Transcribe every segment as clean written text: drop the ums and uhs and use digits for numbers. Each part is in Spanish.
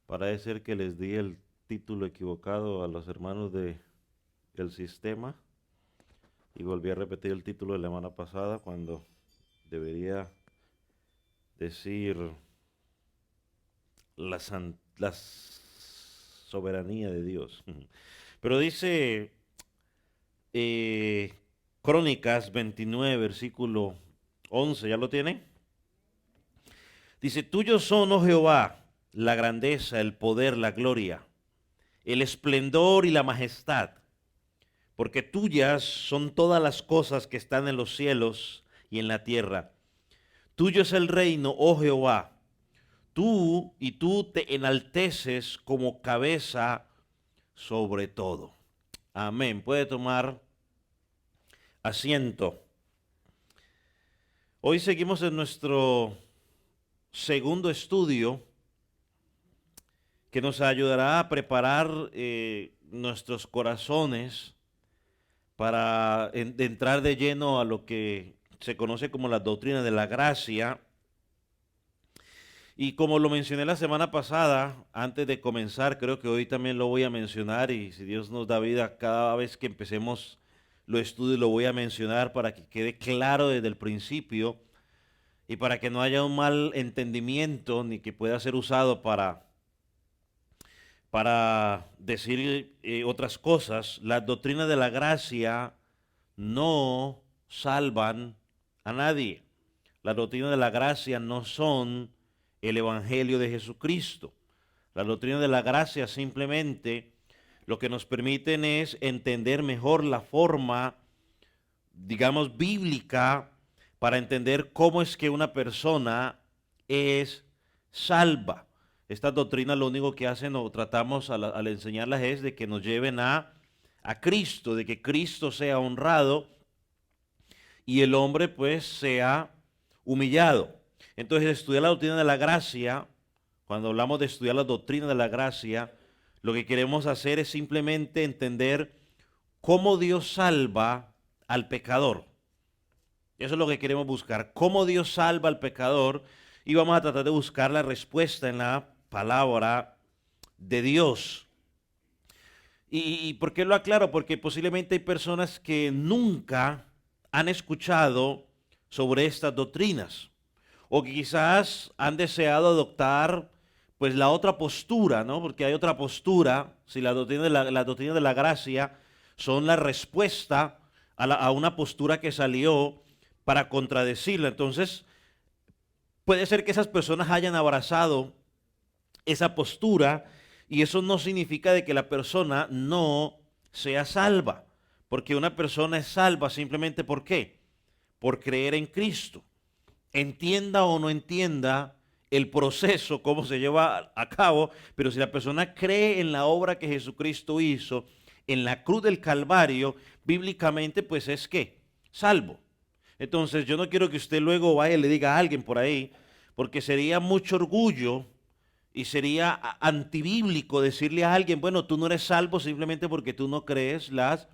Parece ser que les di el título equivocado a los hermanos del sistema y volví a repetir el título de la semana pasada cuando debería decir la soberanía de Dios. Pero dice eh, Crónicas 29, versículo 11, ¿ya lo tienen? Dice, tuyos son, oh Jehová, la grandeza, el poder, la gloria, el esplendor y la majestad, porque tuyas son todas las cosas que están en los cielos y en la tierra. Tuyo es el reino, oh Jehová, tú te enalteces como cabeza sobre todo. Amén. Puede tomar asiento. Hoy seguimos en nuestro segundo estudio que nos ayudará a preparar nuestros corazones para entrar de lleno a lo que se conoce como la doctrina de la gracia. Y como lo mencioné la semana pasada, antes de comenzar, creo que hoy también lo voy a mencionar y si Dios nos da vida, cada vez que empecemos los estudios lo voy a mencionar para que quede claro desde el principio y para que no haya un mal entendimiento ni que pueda ser usado para decir otras cosas. Las doctrinas de la gracia no salvan a nadie. Las doctrinas de la gracia no son el Evangelio de Jesucristo. Las doctrinas de la gracia simplemente lo que nos permiten es entender mejor la forma, digamos, bíblica para entender cómo es que una persona es salva. Estas doctrinas lo único que hacen o tratamos al enseñarlas es de que nos lleven a Cristo, de que Cristo sea honrado y el hombre pues sea humillado. Entonces estudiar la doctrina de la gracia, cuando hablamos de estudiar la doctrina de la gracia, lo que queremos hacer es simplemente entender cómo Dios salva al pecador. Eso es lo que queremos buscar, cómo Dios salva al pecador y vamos a tratar de buscar la respuesta en la palabra de Dios. ¿Y por qué lo aclaro? Porque posiblemente hay personas que nunca han escuchado sobre estas doctrinas o que quizás han deseado adoptar pues la otra postura, ¿no? Porque hay otra postura, si la doctrina de la gracia son la respuesta a una postura que salió para contradecirla. Entonces, puede ser que esas personas hayan abrazado esa postura y eso no significa de que la persona no sea salva, porque una persona es salva simplemente ¿por qué? Por creer en Cristo. Entienda o no entienda el proceso, cómo se lleva a cabo, pero si la persona cree en la obra que Jesucristo hizo en la cruz del Calvario, bíblicamente pues es que salvo. Entonces yo no quiero que usted luego vaya y le diga a alguien por ahí, porque sería mucho orgullo y sería antibíblico decirle a alguien, bueno, tú no eres salvo simplemente porque tú no crees las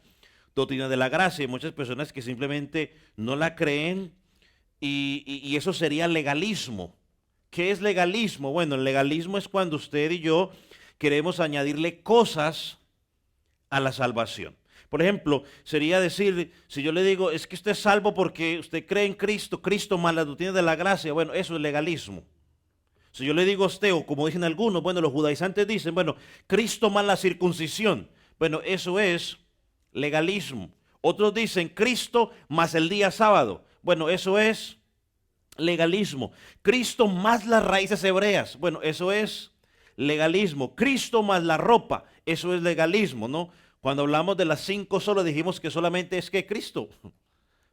doctrinas de la gracia. Hay muchas personas que simplemente no la creen y eso sería legalismo. ¿Qué es legalismo? Bueno, el legalismo es cuando usted y yo queremos añadirle cosas a la salvación. Por ejemplo, sería decir, si yo le digo, es que usted es salvo porque usted cree en Cristo, Cristo más la doctrina de la gracia, bueno, eso es legalismo. Si yo le digo a usted, o como dicen algunos, bueno, los judaizantes dicen, bueno, Cristo más la circuncisión, bueno, eso es legalismo. Otros dicen Cristo más el día sábado, bueno, eso es legalismo. Cristo más las raíces hebreas, bueno, eso es legalismo. Cristo más la ropa, eso es legalismo, ¿no? Cuando hablamos de las 5 solas dijimos que solamente es que Cristo,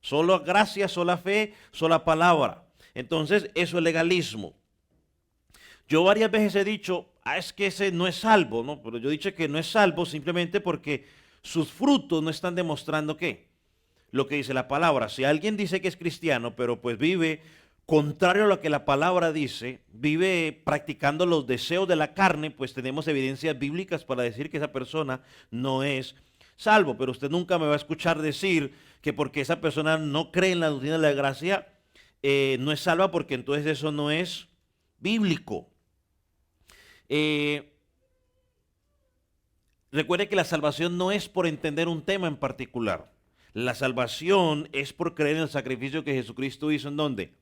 solo gracia, sola fe, sola palabra. Entonces, eso es legalismo. Yo varias veces he dicho, es que ese no es salvo, ¿no? Pero yo he dicho que no es salvo simplemente porque sus frutos no están demostrando qué, lo que dice la palabra. Si alguien dice que es cristiano, pero pues vive contrario a lo que la palabra dice, vive practicando los deseos de la carne, pues tenemos evidencias bíblicas para decir que esa persona no es salvo. Pero usted nunca me va a escuchar decir que porque esa persona no cree en la doctrina de la gracia, no es salva porque entonces eso no es bíblico. Eh, Recuerde que la salvación no es por entender un tema en particular. La salvación es por creer en el sacrificio que Jesucristo hizo. ¿En dónde?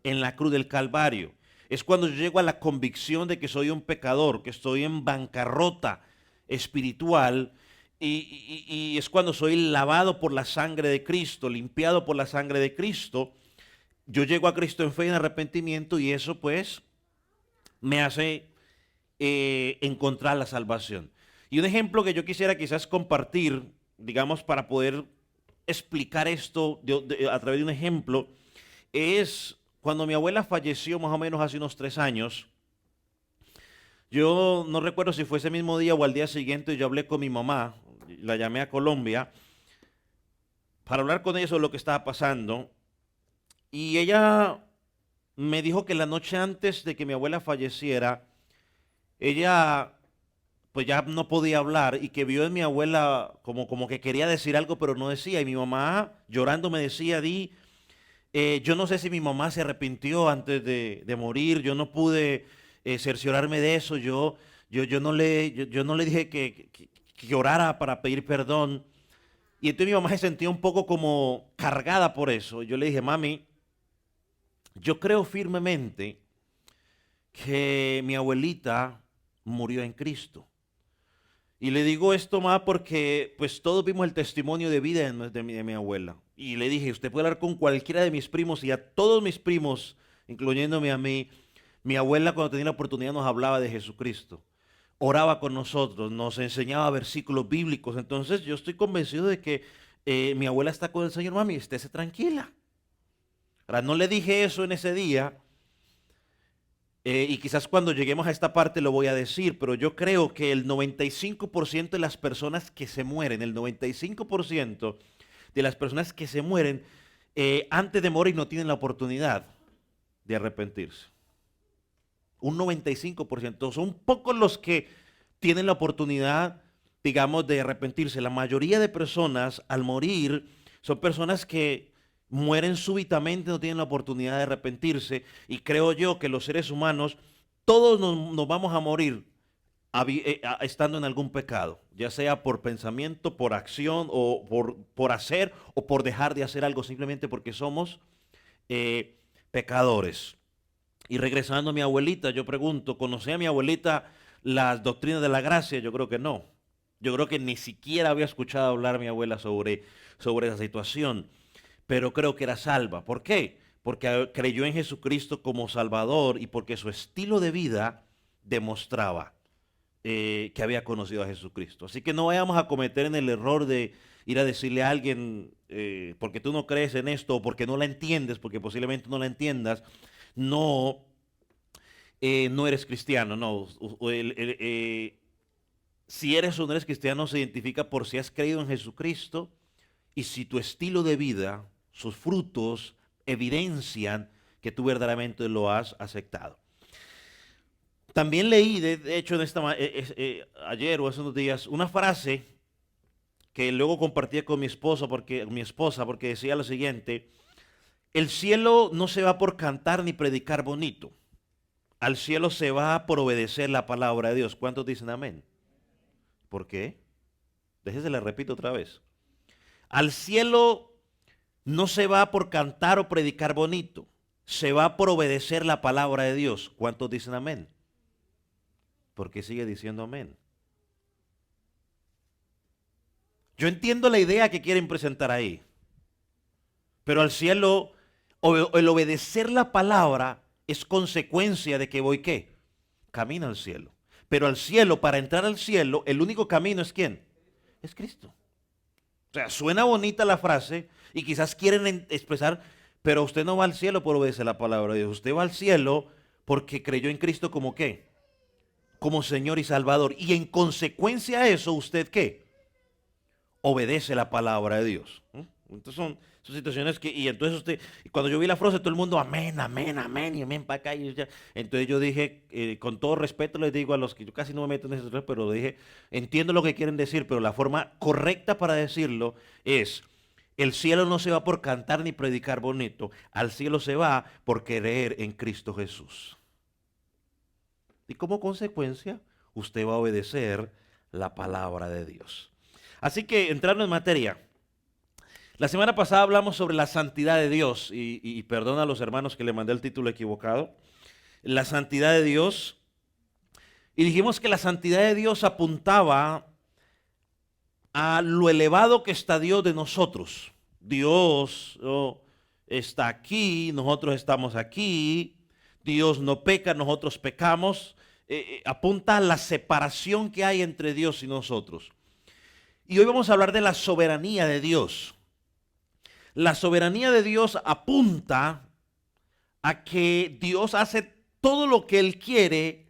En la cruz del Calvario. Es cuando yo llego a la convicción de que soy un pecador, que estoy en bancarrota espiritual, y es cuando soy lavado por la sangre de Cristo, limpiado por la sangre de Cristo. Yo llego a Cristo en fe y en arrepentimiento, y eso pues me hace encontrar la salvación. Y un ejemplo que yo quisiera quizás compartir, digamos, para poder explicar esto a través de un ejemplo, es cuando mi abuela falleció más o menos hace unos 3 años. Yo no recuerdo si fue ese mismo día o al día siguiente. Yo hablé con mi mamá, la llamé a Colombia para hablar con ella sobre lo que estaba pasando, y ella me dijo que la noche antes de que mi abuela falleciera, ella pues ya no podía hablar, y que vio en mi abuela como que quería decir algo pero no decía, y mi mamá llorando me decía: yo no sé si mi mamá se arrepintió antes de morir. Yo no pude cerciorarme de eso. Yo no le dije que orara para pedir perdón. Y entonces mi mamá se sentía un poco como cargada por eso. Yo le dije: mami, yo creo firmemente que mi abuelita murió en Cristo. Y le digo esto más porque pues todos vimos el testimonio de vida de mi abuela. Y le dije: usted puede hablar con cualquiera de mis primos, y a todos mis primos, incluyéndome a mí, mi abuela cuando tenía la oportunidad nos hablaba de Jesucristo. Oraba con nosotros, nos enseñaba versículos bíblicos. Entonces yo estoy convencido de que mi abuela está con el Señor. Mami, estése tranquila. Ahora, no le dije eso en ese día, y quizás cuando lleguemos a esta parte lo voy a decir, pero yo creo que el 95% de las personas que se mueren, el 95% de las personas que se mueren antes de morir no tienen la oportunidad de arrepentirse. Un 95%. Son pocos los que tienen la oportunidad, digamos, de arrepentirse. La mayoría de personas al morir son personas que mueren súbitamente, no tienen la oportunidad de arrepentirse. Y creo yo que los seres humanos, todos nos vamos a morir estando en algún pecado, ya sea por pensamiento, por acción, o por hacer o por dejar de hacer algo, simplemente porque somos pecadores. Y regresando a mi abuelita, yo pregunto: ¿conocía a mi abuelita las doctrinas de la gracia? Yo creo que no. Yo creo que ni siquiera había escuchado hablar a mi abuela sobre esa situación, pero creo que era salva. ¿Por qué? Porque creyó en Jesucristo como Salvador, y porque su estilo de vida demostraba que había conocido a Jesucristo. Así que no vayamos a cometer en el error de ir a decirle a alguien, porque tú no crees en esto, o porque no la entiendes, porque posiblemente no la entiendas, no, no eres cristiano. No. Si eres o no eres cristiano se identifica por si has creído en Jesucristo, y si tu estilo de vida, sus frutos, evidencian que tú verdaderamente lo has aceptado. También leí, de hecho, ayer o hace unos días, una frase que luego compartí con mi esposa porque decía lo siguiente: el cielo no se va por cantar ni predicar bonito. Al cielo se va por obedecer la palabra de Dios. ¿Cuántos dicen amén? ¿Por qué? Déjese, le repito otra vez. Al cielo no se va por cantar o predicar bonito. Se va por obedecer la palabra de Dios. ¿Cuántos dicen amén? ¿Por qué sigue diciendo amén? Yo entiendo la idea que quieren presentar ahí, pero al cielo, el obedecer la palabra es consecuencia de que voy, ¿qué? Camino al cielo. Pero al cielo, para entrar al cielo, el único camino es ¿quién? Es Cristo. O sea, suena bonita la frase y quizás quieren expresar, pero usted no va al cielo por obedecer la palabra de Dios. Usted va al cielo porque creyó en Cristo como ¿qué? Como Señor y Salvador. Y en consecuencia a eso, ¿usted qué? Obedece la palabra de Dios. Entonces son situaciones y entonces cuando yo vi la frase, todo el mundo, amén, amén, amén, y amén para acá. Entonces yo dije, con todo respeto les digo a los que yo casi no me meto en eso, pero dije: entiendo lo que quieren decir, pero la forma correcta para decirlo es: el cielo no se va por cantar ni predicar bonito, al cielo se va por creer en Cristo Jesús. Y como consecuencia, usted va a obedecer la palabra de Dios. Así que entrando en materia, la semana pasada hablamos sobre la santidad de Dios y perdona a los hermanos que le mandé el título equivocado. La santidad de Dios. Y dijimos que la santidad de Dios apuntaba a lo elevado que está Dios de nosotros. Dios está aquí, nosotros estamos aquí. Dios no peca, nosotros pecamos. Apunta a la separación que hay entre Dios y nosotros. Y hoy vamos a hablar de la soberanía de Dios. La soberanía de Dios apunta a que Dios hace todo lo que Él quiere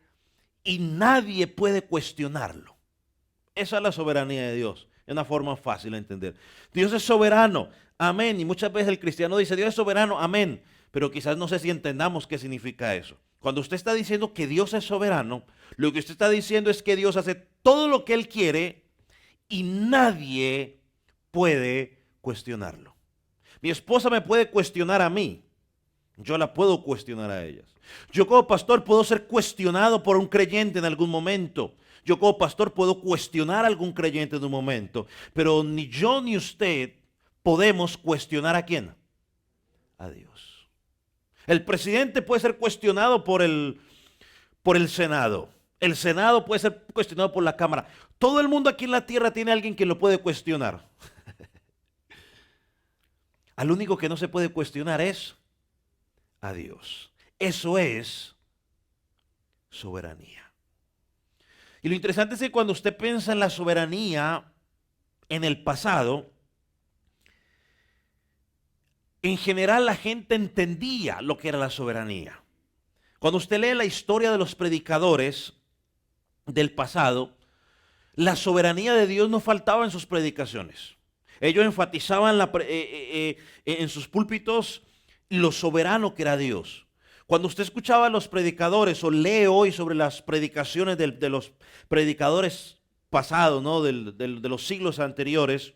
y nadie puede cuestionarlo. Esa es la soberanía de Dios. Es una forma fácil de entender. Dios es soberano, amén. Y muchas veces el cristiano dice, Dios es soberano, amén. Pero quizás no sé si entendamos qué significa eso. Cuando usted está diciendo que Dios es soberano, lo que usted está diciendo es que Dios hace todo lo que Él quiere y nadie puede cuestionarlo. Mi esposa me puede cuestionar a mí. Yo la puedo cuestionar a ellas. Yo como pastor puedo ser cuestionado por un creyente en algún momento. Yo como pastor puedo cuestionar a algún creyente en un momento. Pero ni yo ni usted podemos cuestionar a quién. A Dios. El presidente puede ser cuestionado por el Senado. El Senado puede ser cuestionado por la Cámara. Todo el mundo aquí en la tierra tiene a alguien que lo puede cuestionar. Al único que no se puede cuestionar es a Dios. Eso es soberanía. Y lo interesante es que cuando usted piensa en la soberanía en el pasado, en general la gente entendía lo que era la soberanía. Cuando usted lee la historia de los predicadores del pasado, la soberanía de Dios no faltaba en sus predicaciones. Ellos enfatizaban en sus púlpitos lo soberano que era Dios. Cuando usted escuchaba a los predicadores o lee hoy sobre las predicaciones de los predicadores pasados, ¿no? de los siglos anteriores,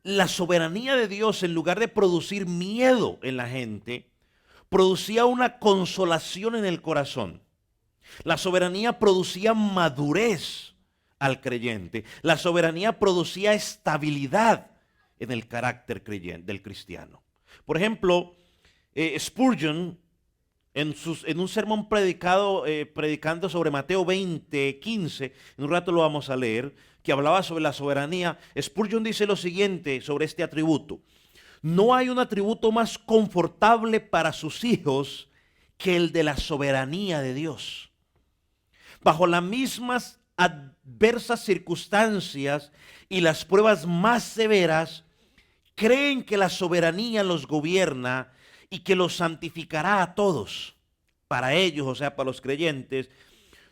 la soberanía de Dios, en lugar de producir miedo en la gente, producía una consolación en el corazón. La soberanía producía madurez al creyente. La soberanía producía estabilidad en el carácter del cristiano. Por ejemplo, Spurgeon, en un sermón predicando sobre Mateo 20:15, en un rato lo vamos a leer, que hablaba sobre la soberanía, Spurgeon dice lo siguiente sobre este atributo: no hay un atributo más confortable para sus hijos que el de la soberanía de Dios. Bajo las mismas adversas circunstancias y las pruebas más severas, creen que la soberanía los gobierna y que los santificará a todos. Para ellos, o sea, para los creyentes,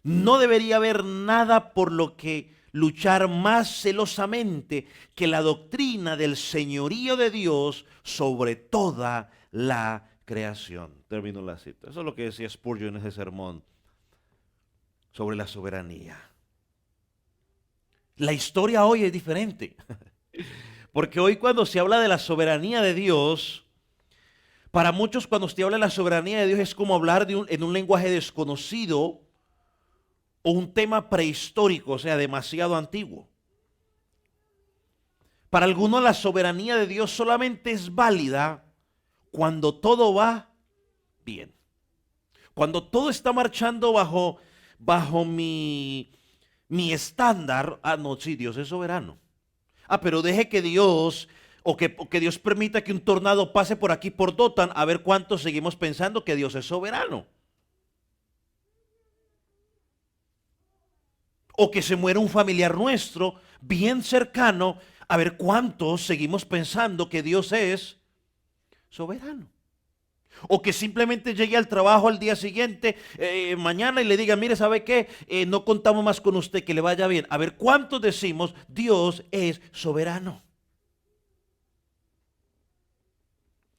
no debería haber nada por lo que luchar más celosamente que la doctrina del señorío de Dios sobre toda la creación. Termino la cita. Eso es lo que decía Spurgeon en ese sermón sobre la soberanía. La historia hoy es diferente. Porque hoy cuando se habla de la soberanía de Dios, para muchos cuando usted habla de la soberanía de Dios es como hablar en un lenguaje desconocido o un tema prehistórico, o sea, demasiado antiguo. Para algunos la soberanía de Dios solamente es válida cuando todo va bien. Cuando todo está marchando bajo mi estándar, no, sí, Dios es soberano. Pero deje que Dios, o que Dios permita que un tornado pase por aquí, por Dothan, a ver cuántos seguimos pensando que Dios es soberano. O que se muera un familiar nuestro, bien cercano, a ver cuántos seguimos pensando que Dios es soberano. O que simplemente llegue al trabajo al día siguiente, mañana, y le diga, mire, ¿sabe qué? No contamos más con usted, que le vaya bien. A ver, ¿cuántos decimos Dios es soberano?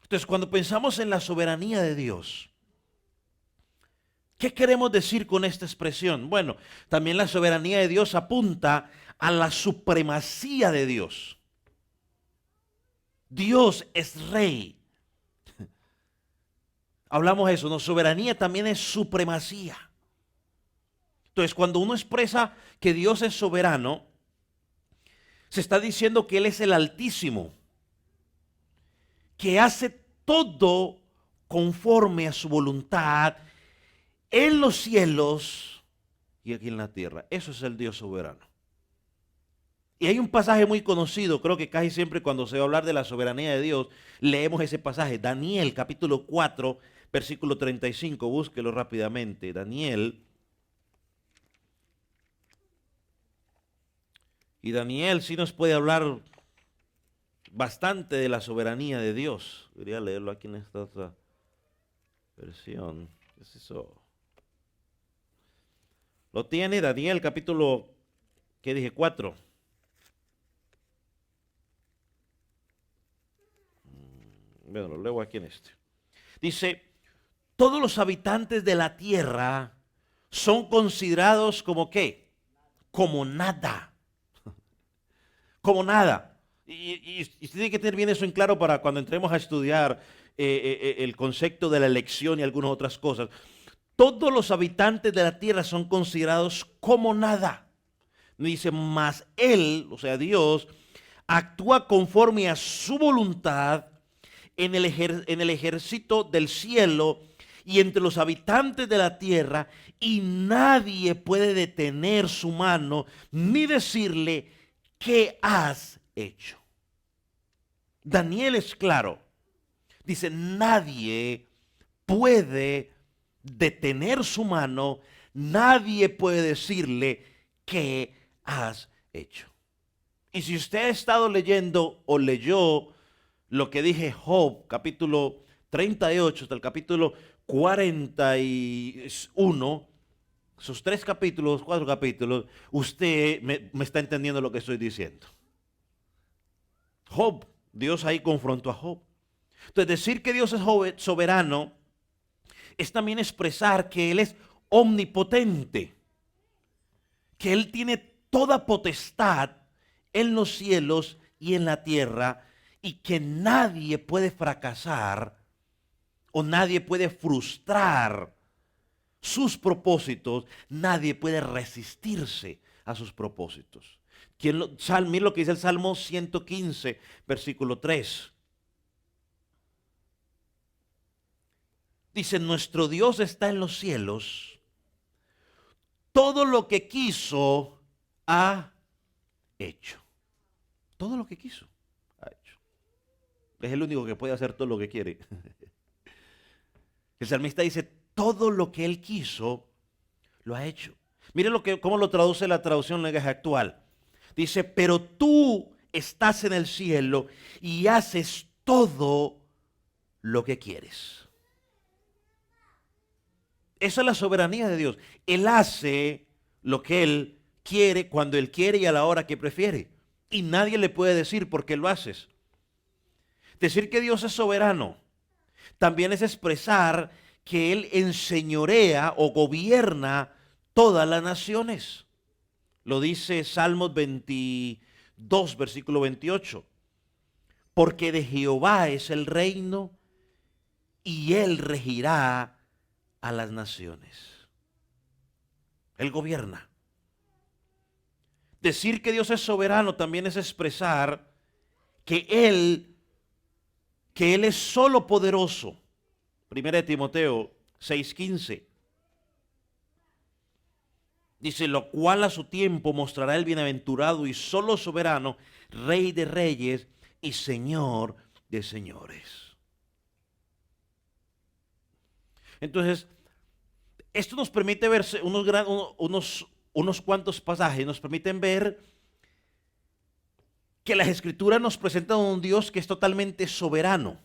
Entonces, cuando pensamos en la soberanía de Dios, ¿qué queremos decir con esta expresión? Bueno, también la soberanía de Dios apunta a la supremacía de Dios. Dios es rey. hablamos de eso, ¿no? Soberanía también es supremacía. Entonces, cuando uno expresa que Dios es soberano, se está diciendo que Él es el Altísimo, que hace todo conforme a su voluntad en los cielos y aquí en la tierra. Eso es el Dios soberano. Y hay un pasaje muy conocido, creo que casi siempre cuando se va a hablar de la soberanía de Dios, leemos ese pasaje. Daniel, capítulo 4, versículo 35, búsquelo rápidamente. Daniel. Y Daniel sí nos puede hablar bastante de la soberanía de Dios. Quería leerlo aquí en esta otra versión. ¿Qué es eso? Lo tiene Daniel, capítulo, ¿qué dije? 4. Bueno, lo leo aquí en este. Dice, todos los habitantes de la tierra son considerados como ¿qué? Como nada. Como nada. Y tiene que tener bien eso en claro para cuando entremos a estudiar el concepto de la elección y algunas otras cosas. Todos los habitantes de la tierra son considerados como nada. Dice, mas Él, o sea Dios, actúa conforme a su voluntad en el ejército del cielo y entre los habitantes de la tierra, y nadie puede detener su mano ni decirle, ¿qué has hecho? Daniel es claro. Dice, nadie puede detener su mano, nadie puede decirle, ¿qué has hecho? Y si usted ha estado leyendo o leyó lo que dije Job, capítulo 38 hasta el capítulo 41, esos 3 capítulos, 4 capítulos, usted me está entendiendo lo que estoy diciendo. Job, Dios ahí confrontó a Job. Entonces, decir que Dios es soberano es también expresar que Él es omnipotente, que Él tiene toda potestad en los cielos y en la tierra, y que nadie puede fracasar o nadie puede frustrar sus propósitos, nadie puede resistirse a sus propósitos. Mira lo que dice el Salmo 115, versículo 3. Dice, nuestro Dios está en los cielos, todo lo que quiso ha hecho. Todo lo que quiso ha hecho. Es el único que puede hacer todo lo que quiere. El salmista dice, todo lo que él quiso, lo ha hecho. Miren cómo lo traduce la traducción lenguaje actual. Dice, pero tú estás en el cielo y haces todo lo que quieres. Esa es la soberanía de Dios. Él hace lo que Él quiere, cuando Él quiere y a la hora que prefiere. Y nadie le puede decir por qué lo haces. Decir que Dios es soberano también es expresar que Él enseñorea o gobierna todas las naciones. Lo dice Salmos 22, versículo 28. Porque de Jehová es el reino y Él regirá a las naciones. Él gobierna. Decir que Dios es soberano también es expresar que Él es solo poderoso. Primera de Timoteo 6:15. Dice, lo cual a su tiempo mostrará el bienaventurado y solo soberano, Rey de reyes y Señor de señores. Entonces, esto nos permite ver unos cuantos pasajes, nos permiten ver que las Escrituras nos presentan a un Dios que es totalmente soberano,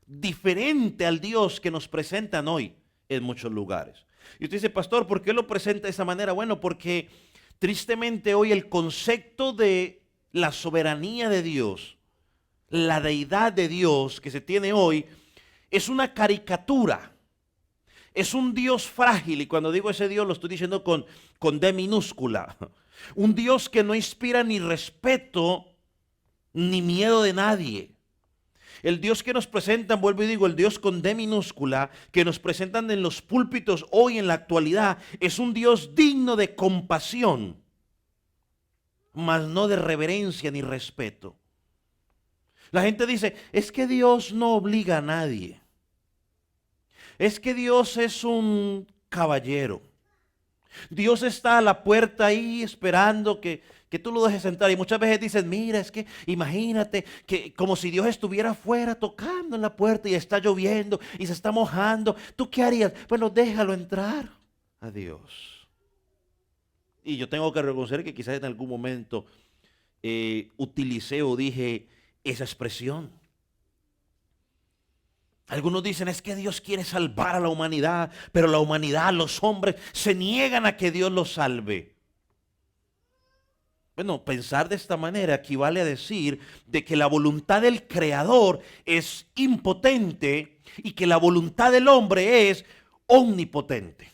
diferente al Dios que nos presentan hoy en muchos lugares. Y usted dice, pastor, ¿por qué lo presenta de esa manera? Bueno, porque tristemente hoy el concepto de la soberanía de Dios, la deidad de Dios que se tiene hoy, es una caricatura. Es un Dios frágil, y cuando digo ese Dios lo estoy diciendo con D minúscula. Un Dios que no inspira ni respeto ni miedo de nadie. El Dios que nos presentan, vuelvo y digo, el Dios con D minúscula, que nos presentan en los púlpitos hoy en la actualidad, es un Dios digno de compasión, mas no de reverencia ni respeto. La gente dice, es que Dios no obliga a nadie. Es que Dios es un caballero. Dios está a la puerta ahí esperando que tú lo dejes entrar. Y muchas veces dicen, mira, es que imagínate que como si Dios estuviera afuera tocando en la puerta y está lloviendo y se está mojando. ¿Tú qué harías? Bueno, déjalo entrar a Dios. Y yo tengo que reconocer que quizás en algún momento utilicé o dije esa expresión. Algunos dicen, es que Dios quiere salvar a la humanidad, pero la humanidad, los hombres, se niegan a que Dios los salve. Bueno, pensar de esta manera equivale a decir de que la voluntad del Creador es impotente y que la voluntad del hombre es omnipotente.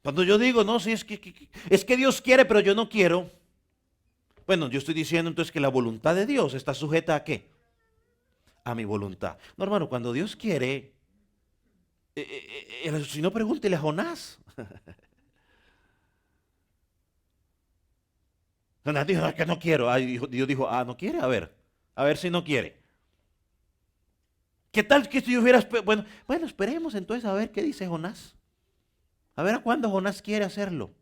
Cuando yo digo, no, si es que Dios quiere, pero yo no quiero. Bueno, yo estoy diciendo entonces que la voluntad de Dios está sujeta ¿a qué? A mi voluntad. No, hermano, cuando Dios quiere, si no, pregúntele a Jonás. Jonás dijo, que no quiero. Dios dijo, no quiere, a ver si no quiere. ¿Qué tal que si yo hubiera, bueno, esperemos entonces a ver qué dice Jonás. A ver a cuándo Jonás quiere hacerlo.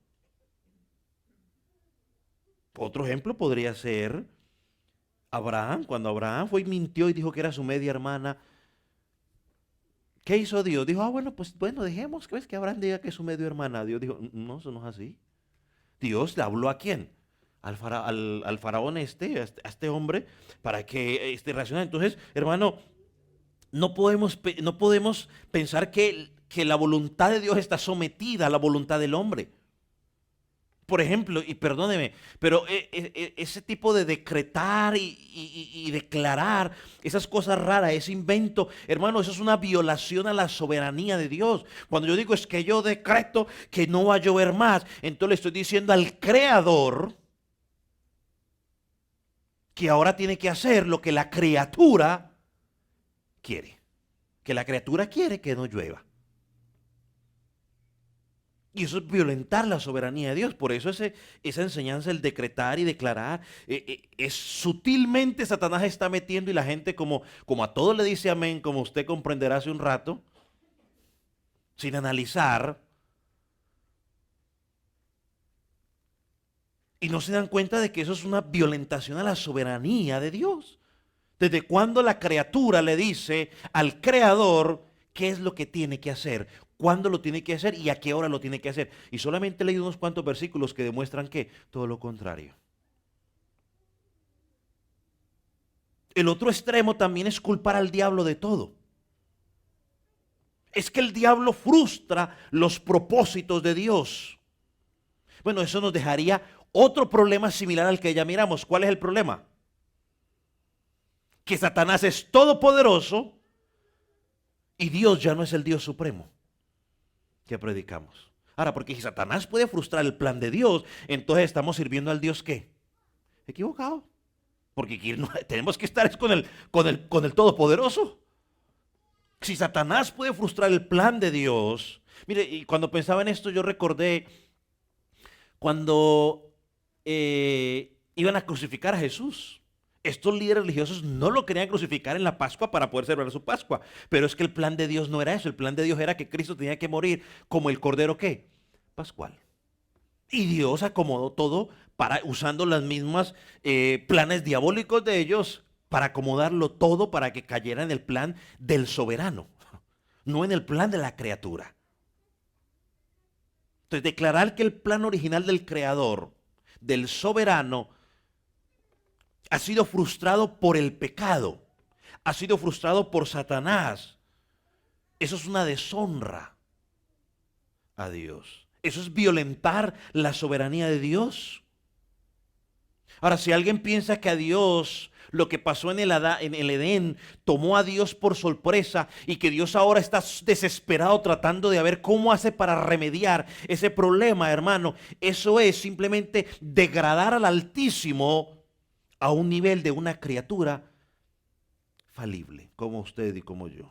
Otro ejemplo podría ser Abraham. Cuando Abraham fue y mintió y dijo que era su media hermana, ¿qué hizo Dios? Dijo, bueno, dejemos que Abraham diga que es su media hermana. Dios dijo, no, eso no es así. Dios le habló ¿a quién? Al faraón a este hombre, para que reaccionara. Entonces, hermano, no podemos pensar que la voluntad de Dios está sometida a la voluntad del hombre. Por ejemplo, y perdóneme, pero ese tipo de decretar y declarar esas cosas raras, ese invento, hermano, eso es una violación a la soberanía de Dios. Cuando yo digo es que yo decreto que no va a llover más, entonces le estoy diciendo al Creador que ahora tiene que hacer lo que la criatura quiere. Que la criatura quiere que no llueva. Y eso es violentar la soberanía de Dios. Por eso esa enseñanza, el decretar y declarar, es sutilmente Satanás está metiendo y la gente como a todo le dice amén, como usted comprenderá hace un rato, sin analizar. Y no se dan cuenta de que eso es una violentación a la soberanía de Dios. ¿Desde cuándo la criatura le dice al Creador qué es lo que tiene que hacer? ¿Cuándo lo tiene que hacer y a qué hora lo tiene que hacer? Y solamente he leído unos cuantos versículos que demuestran que todo lo contrario. El otro extremo también es culpar al diablo de todo. Es que el diablo frustra los propósitos de Dios. Bueno, eso nos dejaría otro problema similar al que ya miramos. ¿Cuál es el problema? Que Satanás es todopoderoso y Dios ya no es el Dios supremo que predicamos. Ahora, porque si Satanás puede frustrar el plan de Dios, entonces estamos sirviendo al Dios ¿qué? Equivocado. Porque tenemos que estar con el Todopoderoso. Si Satanás puede frustrar el plan de Dios, mire, y cuando pensaba en esto yo recordé cuando iban a crucificar a Jesús. Estos líderes religiosos no lo querían crucificar en la Pascua para poder celebrar su Pascua. Pero es que el plan de Dios no era eso. El plan de Dios era que Cristo tenía que morir como el Cordero ¿qué? Pascual. Y Dios acomodó todo usando las mismas planes diabólicos de ellos para acomodarlo todo para que cayera en el plan del soberano, no en el plan de la criatura. Entonces, declarar que el plan original del Creador, del soberano, ha sido frustrado por el pecado, ha sido frustrado por Satanás. Eso es una deshonra a Dios. Eso es violentar la soberanía de Dios. Ahora, si alguien piensa que a Dios, lo que pasó en el Edén, tomó a Dios por sorpresa y que Dios ahora está desesperado tratando de ver cómo hace para remediar ese problema, hermano, eso es simplemente degradar al Altísimo a un nivel de una criatura falible, como usted y como yo.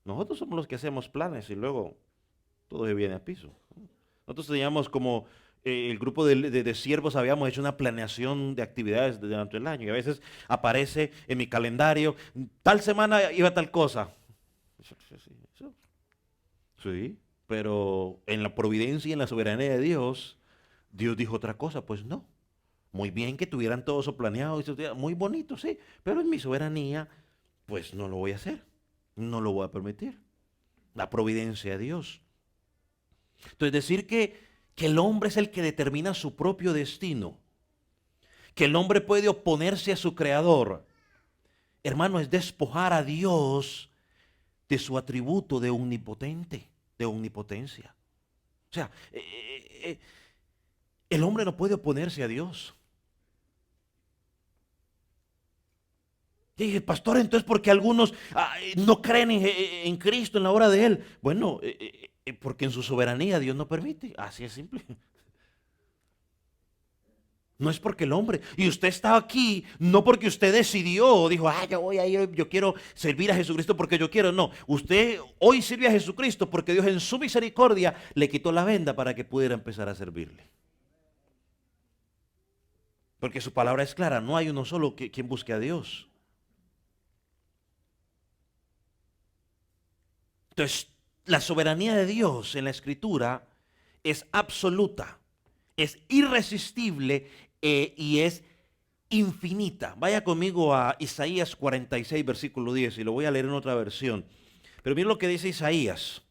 Nosotros somos los que hacemos planes y luego todo se viene a piso. Nosotros teníamos como el grupo de siervos, habíamos hecho una planeación de actividades durante el año y a veces aparece en mi calendario, tal semana iba tal cosa. Sí, pero en la providencia y en la soberanía de Dios, Dios dijo otra cosa, pues no. Muy bien que tuvieran todo eso planeado, muy bonito, sí, pero en mi soberanía, pues no lo voy a hacer, no lo voy a permitir. La providencia de Dios. Entonces decir que el hombre es el que determina su propio destino, que el hombre puede oponerse a su creador, hermano, es despojar a Dios de su atributo de omnipotente, de omnipotencia. O sea, el hombre no puede oponerse a Dios. Y dije, pastor, entonces, ¿por qué algunos no creen en Cristo en la obra de Él? Bueno, porque en su soberanía Dios no permite. Así es simple. No es porque el hombre. Y usted está aquí no porque usted decidió, dijo, yo voy a ir, yo quiero servir a Jesucristo porque yo quiero. No, usted hoy sirve a Jesucristo porque Dios en su misericordia le quitó la venda para que pudiera empezar a servirle. Porque su palabra es clara, no hay uno solo quien busque a Dios. Entonces, la soberanía de Dios en la Escritura es absoluta, es irresistible y es infinita. Vaya conmigo a Isaías 46, versículo 10, y lo voy a leer en otra versión. Pero miren lo que dice Isaías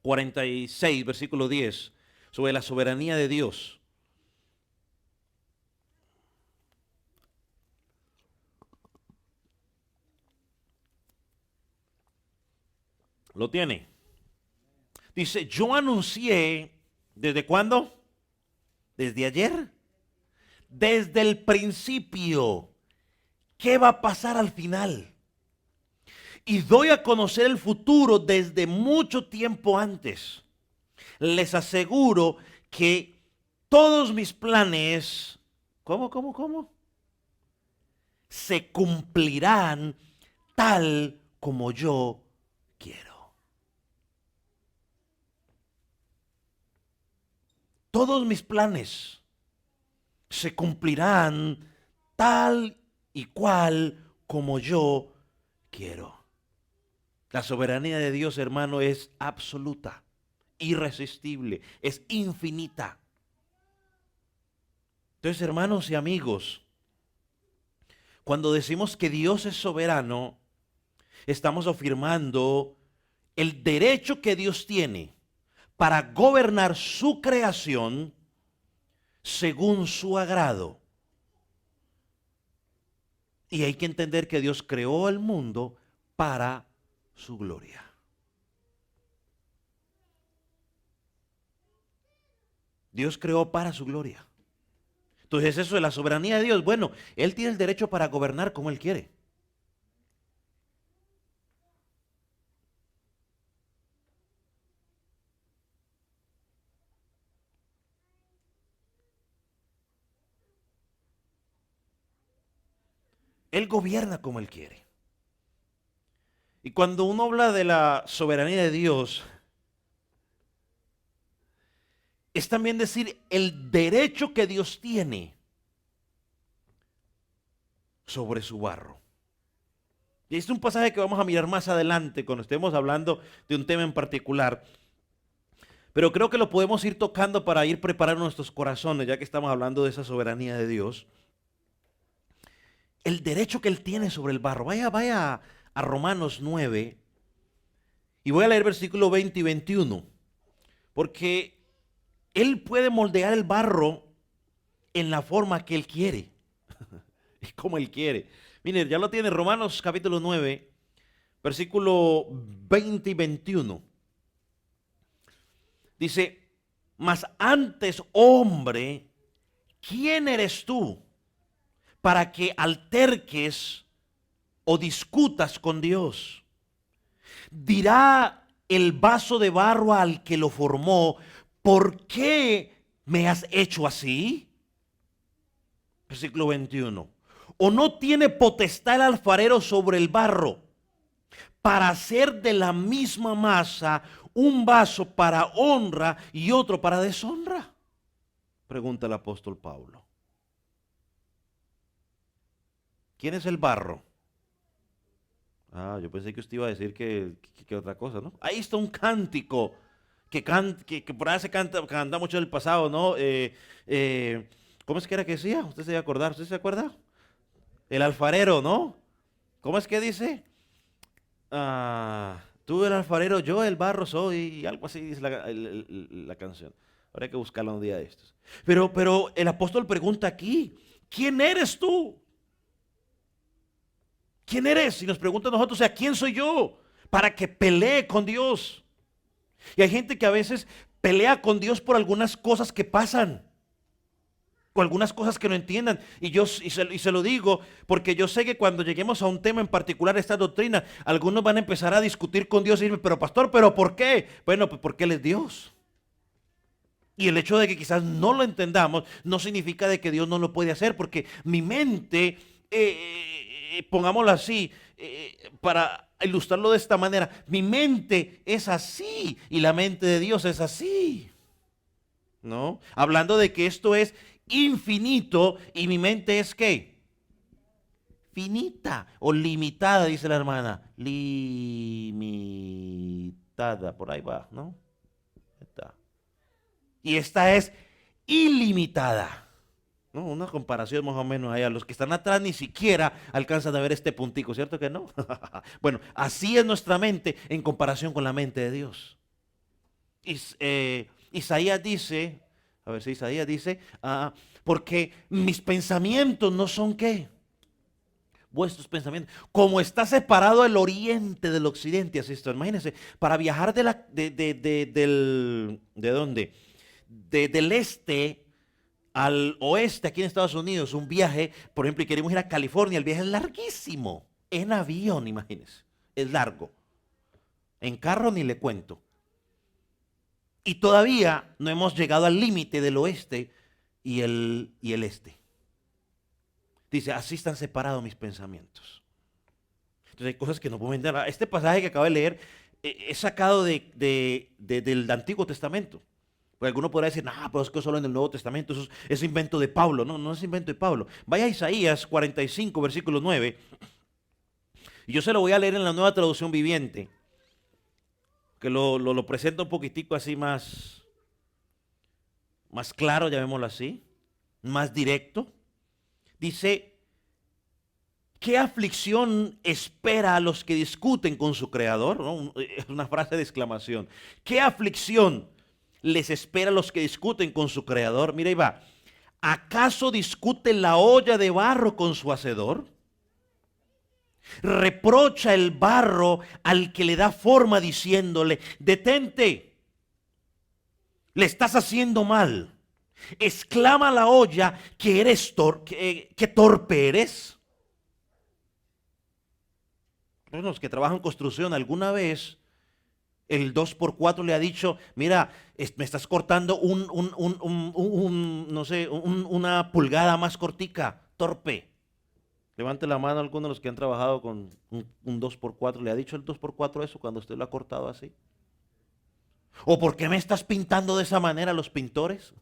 46, versículo 10, sobre la soberanía de Dios. ¿Lo tiene? Dice, yo anuncié, ¿desde cuándo? ¿Desde ayer? Desde el principio. ¿Qué va a pasar al final? Y doy a conocer el futuro desde mucho tiempo antes. Les aseguro que todos mis planes, ¿cómo? Se cumplirán tal como yo quiero. Todos mis planes se cumplirán tal y cual como yo quiero. La soberanía de Dios, hermano, es absoluta, irresistible, es infinita. Entonces, hermanos y amigos, cuando decimos que Dios es soberano, estamos afirmando el derecho que Dios tiene para gobernar su creación según su agrado. Y hay que entender que Dios creó el mundo para su gloria. Dios creó para su gloria. Entonces eso de la soberanía de Dios, bueno, Él tiene el derecho para gobernar como Él quiere. Él gobierna como Él quiere. Y cuando uno habla de la soberanía de Dios, es también decir el derecho que Dios tiene sobre su barro. Y este es un pasaje que vamos a mirar más adelante cuando estemos hablando de un tema en particular. Pero creo que lo podemos ir tocando para ir preparando nuestros corazones, ya que estamos hablando de esa soberanía de Dios. El derecho que Él tiene sobre el barro. Vaya a Romanos 9 y voy a leer versículo 20 y 21. Porque Él puede moldear el barro en la forma que Él quiere. Y como Él quiere. Miren, ya lo tiene Romanos capítulo 9, versículo 20 y 21. Dice, mas antes, hombre, ¿quién eres tú para que alterques o discutas con Dios? Dirá el vaso de barro al que lo formó, ¿por qué me has hecho así? Versículo 21. ¿O no tiene potestad el alfarero sobre el barro para hacer de la misma masa un vaso para honra y otro para deshonra? Pregunta el apóstol Pablo. ¿Quién es el barro? Yo pensé que usted iba a decir que otra cosa, ¿no? Ahí está un cántico que por ahí se canta mucho del pasado, ¿no? ¿Cómo es que era que decía? Usted se va a acordar, ¿usted se acuerda? El alfarero, ¿no? ¿Cómo es que dice? Tú el alfarero, yo el barro soy, y algo así dice la canción. Habría que buscarla un día de estos. Pero el apóstol pregunta aquí, ¿quién eres tú? ¿Quién eres? Y nos pregunta a nosotros, o sea, ¿quién soy yo? Para que pelee con Dios. Y hay gente que a veces pelea con Dios por algunas cosas que pasan. O algunas cosas que no entiendan. Y se lo digo porque yo sé que cuando lleguemos a un tema en particular, esta doctrina, algunos van a empezar a discutir con Dios y decirme, pero pastor, ¿pero por qué? Bueno, pues porque Él es Dios. Y el hecho de que quizás no lo entendamos no significa de que Dios no lo puede hacer, porque mi mente, pongámoslo así, para ilustrarlo de esta manera, mi mente es así y la mente de Dios es así, ¿no? Hablando de que esto es infinito y mi mente es ¿qué? Finita o limitada, dice la hermana. Limitada, por ahí va, ¿no? Está. Y esta es ilimitada, ¿no? Una comparación más o menos allá. Los que están atrás ni siquiera alcanzan a ver este puntico, ¿cierto que no? Bueno, así es nuestra mente en comparación con la mente de Dios. Isaías dice, a ver si Isaías dice, porque mis pensamientos no son ¿qué? Vuestros pensamientos. Como está separado el oriente del occidente, así está. Imagínense, para viajar ¿de dónde? Del este al oeste aquí en Estados Unidos, un viaje, por ejemplo, y queremos ir a California, el viaje es larguísimo, en avión, imagínense, es largo, en carro ni le cuento. Y todavía no hemos llegado al límite del oeste y el este. Dice, así están separados mis pensamientos. Entonces hay cosas que no puedo entender. Este pasaje que acabo de leer es sacado del Antiguo Testamento. Porque alguno podrá decir, pero es que solo en el Nuevo Testamento, eso es invento de Pablo. No, no es invento de Pablo. Vaya a Isaías 45, versículo 9. Y yo se lo voy a leer en la Nueva Traducción Viviente, que lo presenta un poquitico así más claro, llamémoslo así, más directo. Dice, ¿qué aflicción espera a los que discuten con su creador? ¿No? Es una frase de exclamación. ¿Qué aflicción les espera a los que discuten con su creador? Mira, ahí va. ¿Acaso discute la olla de barro con su hacedor? Reprocha el barro al que le da forma diciéndole, detente, le estás haciendo mal. Exclama la olla que eres que torpe eres. Los que trabajan en construcción, alguna vez el 2x4 le ha dicho, mira, me estás cortando no sé, una pulgada más cortica, torpe. Levante la mano alguno de los que han trabajado con un 2x4. ¿Le ha dicho el 2x4 eso cuando usted lo ha cortado así? ¿O por qué me estás pintando de esa manera los pintores?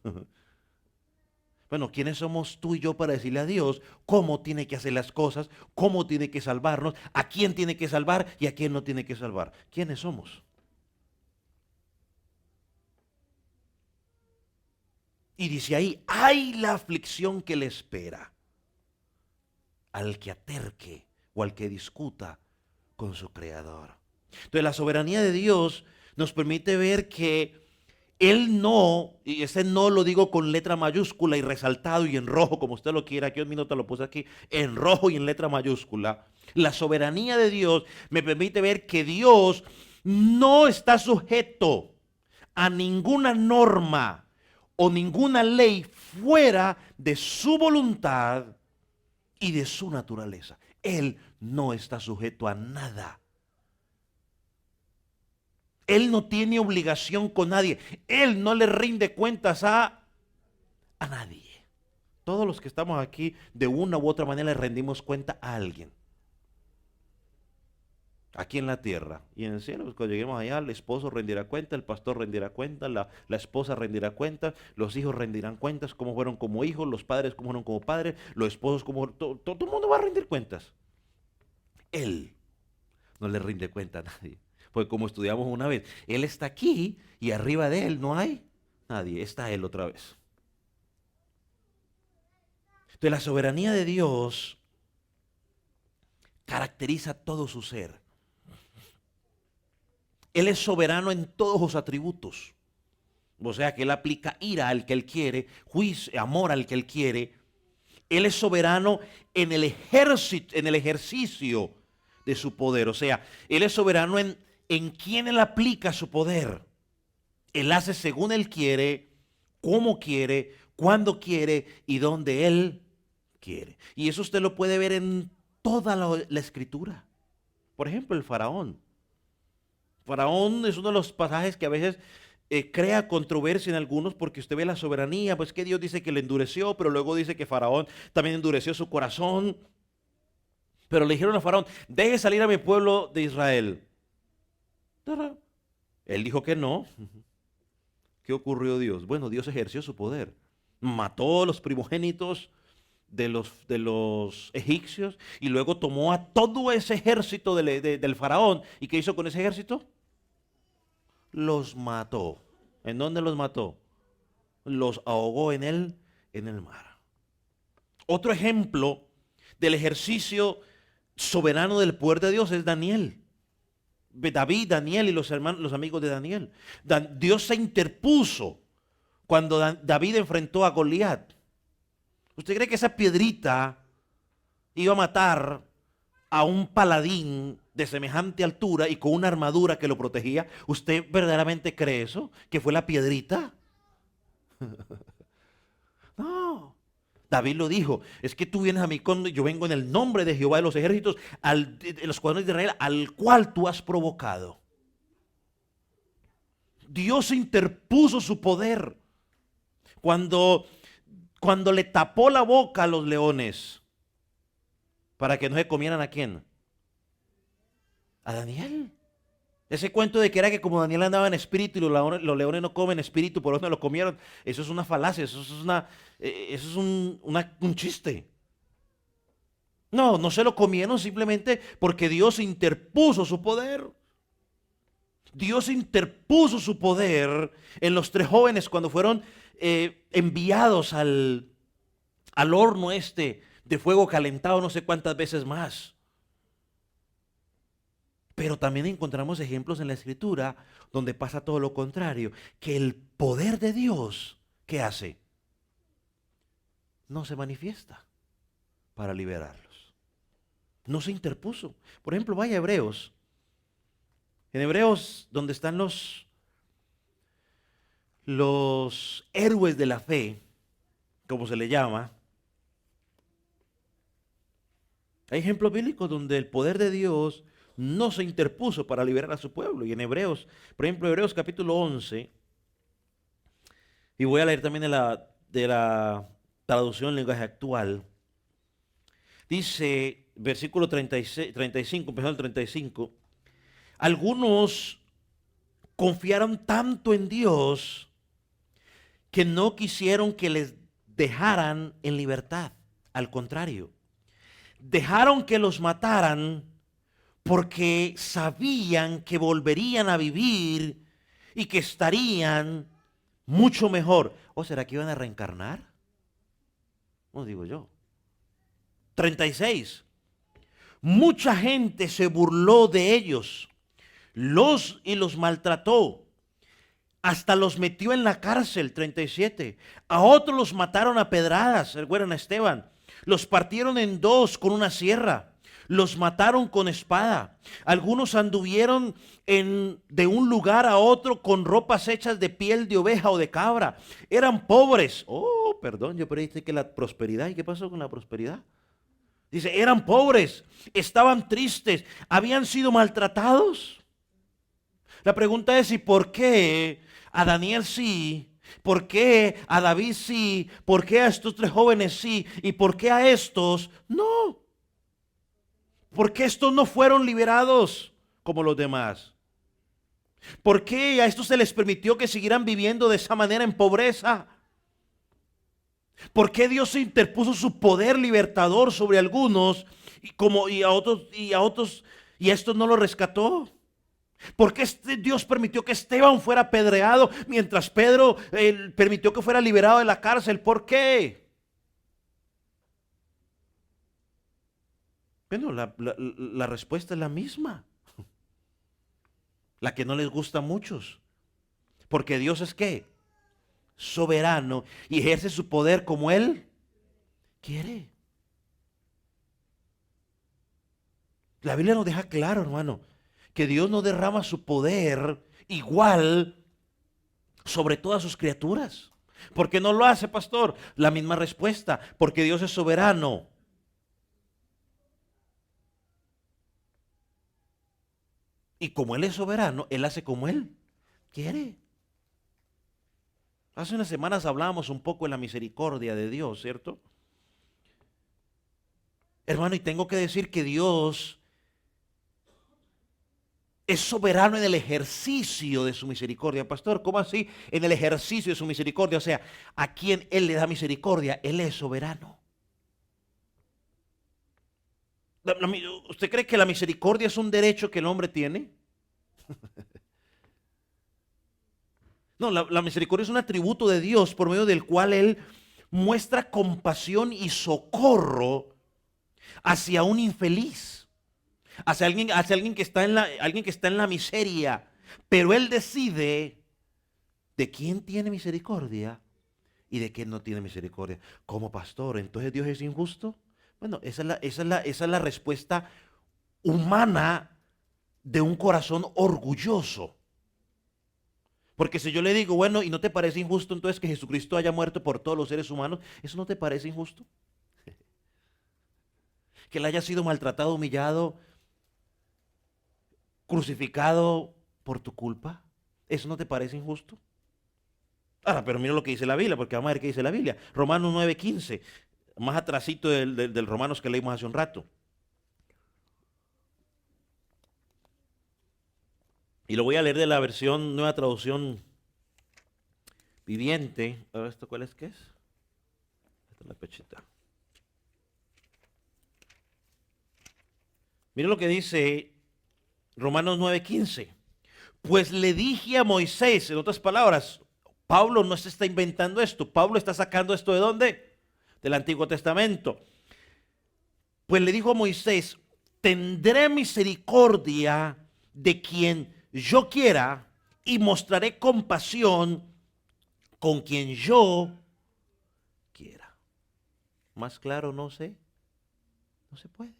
Bueno, ¿quiénes somos tú y yo para decirle a Dios cómo tiene que hacer las cosas, cómo tiene que salvarnos, a quién tiene que salvar y a quién no tiene que salvar? ¿Quiénes somos? Y dice ahí, hay la aflicción que le espera al que aterque o al que discuta con su creador. Entonces la soberanía de Dios nos permite ver que Él no, y ese no lo digo con letra mayúscula y resaltado y en rojo, como usted lo quiera, aquí un minuto lo puse aquí, en rojo y en letra mayúscula. La soberanía de Dios me permite ver que Dios no está sujeto a ninguna norma o ninguna ley fuera de su voluntad y de su naturaleza. Él no está sujeto a nada. Él no tiene obligación con nadie. Él no le rinde cuentas a nadie. Todos los que estamos aquí, de una u otra manera, le rendimos cuenta a alguien. Aquí en la tierra y en el cielo, pues, cuando lleguemos allá, el esposo rendirá cuenta, el pastor rendirá cuenta, la esposa rendirá cuenta, los hijos rendirán cuentas, cómo fueron como hijos, los padres cómo fueron como padres, los esposos como todo el mundo va a rendir cuentas. Él no le rinde cuenta a nadie, porque como estudiamos una vez, Él está aquí y arriba de Él no hay nadie, está Él otra vez. Entonces la soberanía de Dios caracteriza todo su ser. Él es soberano en todos sus atributos. O sea que Él aplica ira al que Él quiere, juicio, amor al que Él quiere. Él es soberano en el ejercicio de su poder. O sea, Él es soberano en quién Él aplica su poder. Él hace según Él quiere, cómo quiere, cuándo quiere y dónde Él quiere. Y eso usted lo puede ver en toda la escritura. Por ejemplo, el faraón. Faraón es uno de los pasajes que a veces crea controversia en algunos porque usted ve la soberanía, pues que Dios dice que le endureció, pero luego dice que Faraón también endureció su corazón. Pero le dijeron a Faraón, deje salir a mi pueblo de Israel. Él dijo que no. ¿Qué ocurrió Dios? Bueno, Dios ejerció su poder. Mató a los primogénitos de los egipcios y luego tomó a todo ese ejército del faraón. ¿Y qué hizo con ese ejército? Los mató. ¿En dónde los mató? Los ahogó en el mar. Otro ejemplo del ejercicio soberano del poder de Dios es Daniel. David, Daniel y los amigos de Daniel. Dios se interpuso cuando David enfrentó a Goliat. ¿Usted cree que esa piedrita iba a matar a un paladín de semejante altura y con una armadura que lo protegía? ¿Usted verdaderamente cree eso? ¿Que fue la piedrita? No. David lo dijo, es que tú vienes a mí cuando yo vengo en el nombre de Jehová de los ejércitos, de los escuadrones de Israel, al cual tú has provocado. Dios interpuso su poder cuando le tapó la boca a los leones para que no se comieran ¿a quién? A Daniel. Ese cuento de que era que como Daniel andaba en espíritu y los leones no comen espíritu, por eso no lo comieron, eso es una falacia, eso es un chiste. No se lo comieron simplemente porque Dios interpuso su poder. Dios interpuso su poder en los 3 jóvenes cuando fueron enviados al horno de fuego calentado no sé cuántas veces más. Pero también encontramos ejemplos en la Escritura donde pasa todo lo contrario, que el poder de Dios, ¿qué hace? No se manifiesta para liberarlos. No se interpuso. Por ejemplo, vaya a Hebreos. En Hebreos, donde están los héroes de la fe, como se le llama, hay ejemplos bíblicos donde el poder de Dios no se interpuso para liberar a su pueblo. Y en Hebreos, por ejemplo, Hebreos capítulo 11, y voy a leer también de la traducción en lenguaje actual, dice, versículo 36, 35, empezando el 35, algunos confiaron tanto en Dios que no quisieron que les dejaran en libertad. Al contrario, dejaron que los mataran porque sabían que volverían a vivir y que estarían mucho mejor. ¿O será que iban a reencarnar? No digo yo. 36. Mucha gente se burló de ellos, los maltrató, hasta los metió en la cárcel. 37. A otros los mataron a pedradas, recuerdan a Esteban, los partieron en 2 con una sierra. Los mataron con espada. Algunos anduvieron de un lugar a otro con ropas hechas de piel de oveja o de cabra. Eran pobres. Oh, perdón, yo creí que la prosperidad. ¿Y qué pasó con la prosperidad? Dice, eran pobres, estaban tristes, habían sido maltratados. La pregunta es, ¿y por qué a Daniel sí ¿Por qué a David sí? ¿Por qué a estos tres jóvenes sí? ¿Y por qué a estos no? ¿Por qué estos no fueron liberados como los demás? ¿Por qué a estos se les permitió que siguieran viviendo de esa manera en pobreza? ¿Por qué Dios interpuso su poder libertador sobre algunos y a estos no los rescató? ¿Por qué Dios permitió que Esteban fuera apedreado mientras Pedro permitió que fuera liberado de la cárcel? ¿Por qué? Bueno, la respuesta es la misma, la que no les gusta a muchos. Porque Dios es ¿qué? Soberano y ejerce su poder como Él quiere. La Biblia nos deja claro, hermano, que Dios no derrama su poder igual sobre todas sus criaturas. ¿Por qué no lo hace, pastor? La misma respuesta, porque Dios es soberano. Y como Él es soberano, Él hace como Él quiere. Hace unas semanas hablábamos un poco de la misericordia de Dios, ¿cierto? Hermano, y tengo que decir que Dios es soberano en el ejercicio de su misericordia. Pastor, ¿cómo así? En el ejercicio de su misericordia. O sea, a quien Él le da misericordia, Él es soberano. ¿Usted cree que la misericordia es un derecho que el hombre tiene? No, la misericordia es un atributo de Dios por medio del cual Él muestra compasión y socorro hacia un infeliz, hacia alguien alguien que está en la miseria. Pero Él decide de quién tiene misericordia y de quién no tiene misericordia. Como pastor, ¿entonces Dios es injusto? Bueno, esa es la respuesta humana de un corazón orgulloso. Porque si yo le digo, bueno, ¿y no te parece injusto entonces que Jesucristo haya muerto por todos los seres humanos? ¿Eso no te parece injusto? Que Él haya sido maltratado, humillado, crucificado por tu culpa. ¿Eso no te parece injusto? Ahora, pero mira lo que dice la Biblia, porque vamos a ver qué dice la Biblia. Romanos 9:15, más atrasito del Romanos que leímos hace un rato. Y lo voy a leer de la versión Nueva Traducción Viviente. A ver, ¿esto cuál es? ¿Qué es? Esta es la pechita. Mira lo que dice Romanos 9:15. Pues le dije a Moisés, en otras palabras, Pablo no se está inventando esto. Pablo está sacando esto ¿de dónde? Del Antiguo Testamento. Pues le dijo a Moisés, tendré misericordia de quien yo quiera y mostraré compasión con quien yo quiera. Más claro no sé, no se puede.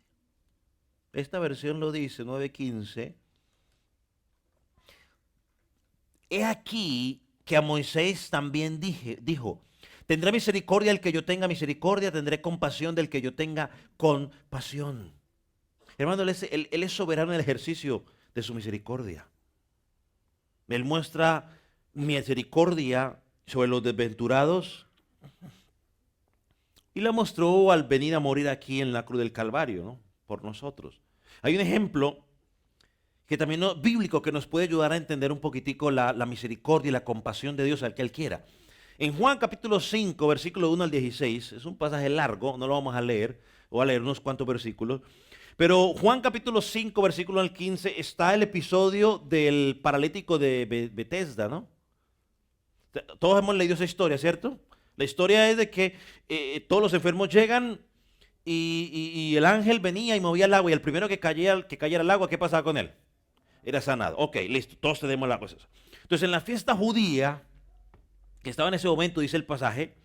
Esta versión lo dice, 9:15. He aquí que a Moisés también dijo, tendré misericordia del que yo tenga misericordia, tendré compasión del que yo tenga compasión. Hermano, él es soberano en el ejercicio de su misericordia. Él muestra misericordia sobre los desventurados y la mostró al venir a morir aquí en la cruz del Calvario, ¿no? Por nosotros. Hay un ejemplo que también bíblico que nos puede ayudar a entender un poquitico la misericordia y la compasión de Dios al que Él quiera. En Juan capítulo 5, versículo 1 al 16, es un pasaje largo, no lo vamos a leer, voy a leer unos cuantos versículos. Pero Juan capítulo 5, versículo al 15, está el episodio del paralítico de Betesda, ¿no? Todos hemos leído esa historia, ¿cierto? La historia es de que todos los enfermos llegan y el ángel venía y movía el agua y el primero que cayera el agua, ¿qué pasaba con él? Era sanado. Ok, listo, todos tenemos la cosa. Entonces en la fiesta judía, que estaba en ese momento, dice el pasaje,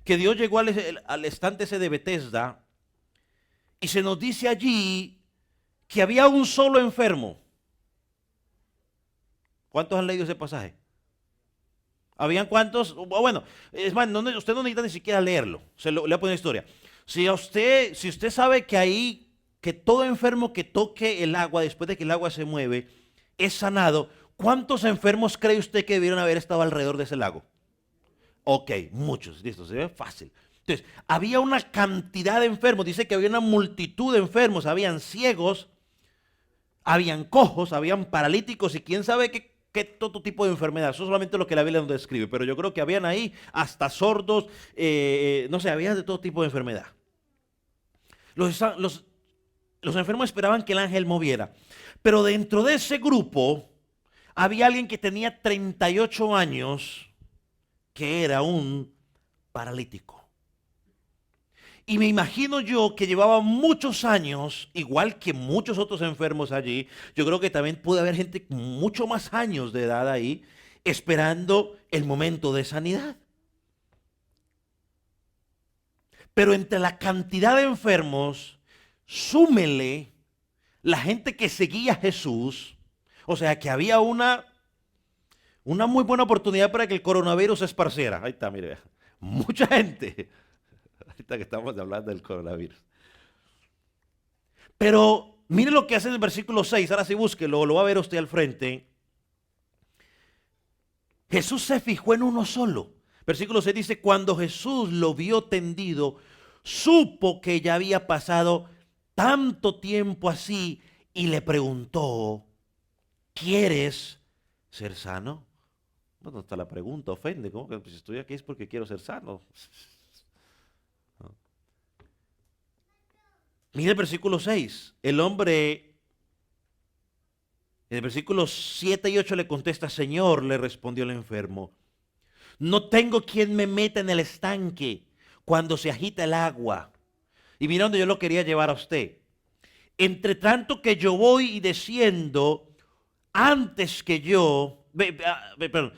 que Dios llegó al estante ese de Betesda y se nos dice allí que había un solo enfermo. ¿Cuántos han leído ese pasaje? ¿Habían cuántos? Bueno, es más, usted no necesita ni siquiera leerlo. Le voy a poner historia. Si usted sabe que ahí, que todo enfermo que toque el agua, después de que el agua se mueve, es sanado, ¿cuántos enfermos cree usted que debieron haber estado alrededor de ese lago? Ok, muchos, listo, se ve fácil. Entonces, había una cantidad de enfermos, dice que había una multitud de enfermos, habían ciegos, habían cojos, habían paralíticos y quién sabe qué todo tipo de enfermedad. Eso es solamente lo que la Biblia nos describe, pero yo creo que habían ahí hasta sordos, no sé, había de todo tipo de enfermedad. Los, los, los enfermos esperaban que el ángel moviera, pero dentro de ese grupo había alguien que tenía 38 años, que era un paralítico. Y me imagino yo que llevaba muchos años, igual que muchos otros enfermos allí. Yo creo que también puede haber gente con mucho más años de edad ahí, esperando el momento de sanidad. Pero entre la cantidad de enfermos, súmele la gente que seguía a Jesús. O sea que había una muy buena oportunidad para que el coronavirus se esparciera. Ahí está, mire, mucha gente. Ahorita que estamos hablando del coronavirus. Pero mire lo que hace en el versículo 6. Ahora sí búsquelo, lo va a ver usted al frente. Jesús se fijó en uno solo. Versículo 6 dice, cuando Jesús lo vio tendido, supo que ya había pasado tanto tiempo así y le preguntó, ¿quieres ser sano? Bueno, hasta la pregunta ofende. ¿Cómo que pues, si estoy aquí es porque quiero ser sano? Mire el versículo 6. El hombre, en el versículo 7 y 8 le contesta, Señor, le respondió el enfermo, no tengo quien me meta en el estanque cuando se agita el agua. Y mira donde yo lo quería llevar a usted. Entre tanto que yo voy y desciendo, antes que yo, perdón,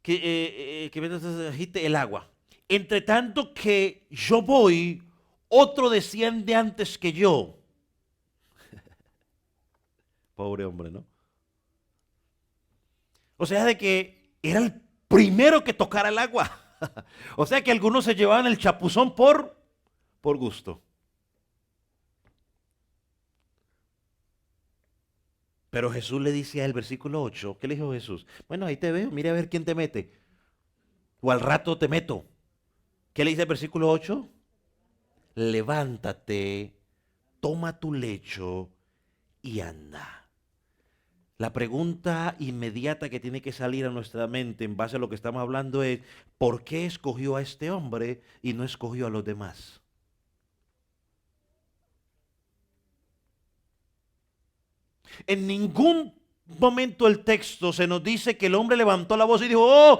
que se agite el agua. Entre tanto que yo voy, otro desciende antes que yo. Pobre hombre, ¿no? O sea, de que era el primero que tocara el agua. O sea que algunos se llevaban el chapuzón por gusto. Pero Jesús le dice al versículo 8, ¿qué le dijo Jesús? Bueno, ahí te veo, mire a ver quién te mete. O al rato te meto. ¿Qué le dice el versículo 8? Levántate, toma tu lecho y anda. La pregunta inmediata que tiene que salir a nuestra mente en base a lo que estamos hablando es, ¿por qué escogió a este hombre y no escogió a los demás? En ningún momento el texto se nos dice que el hombre levantó la voz y dijo, oh,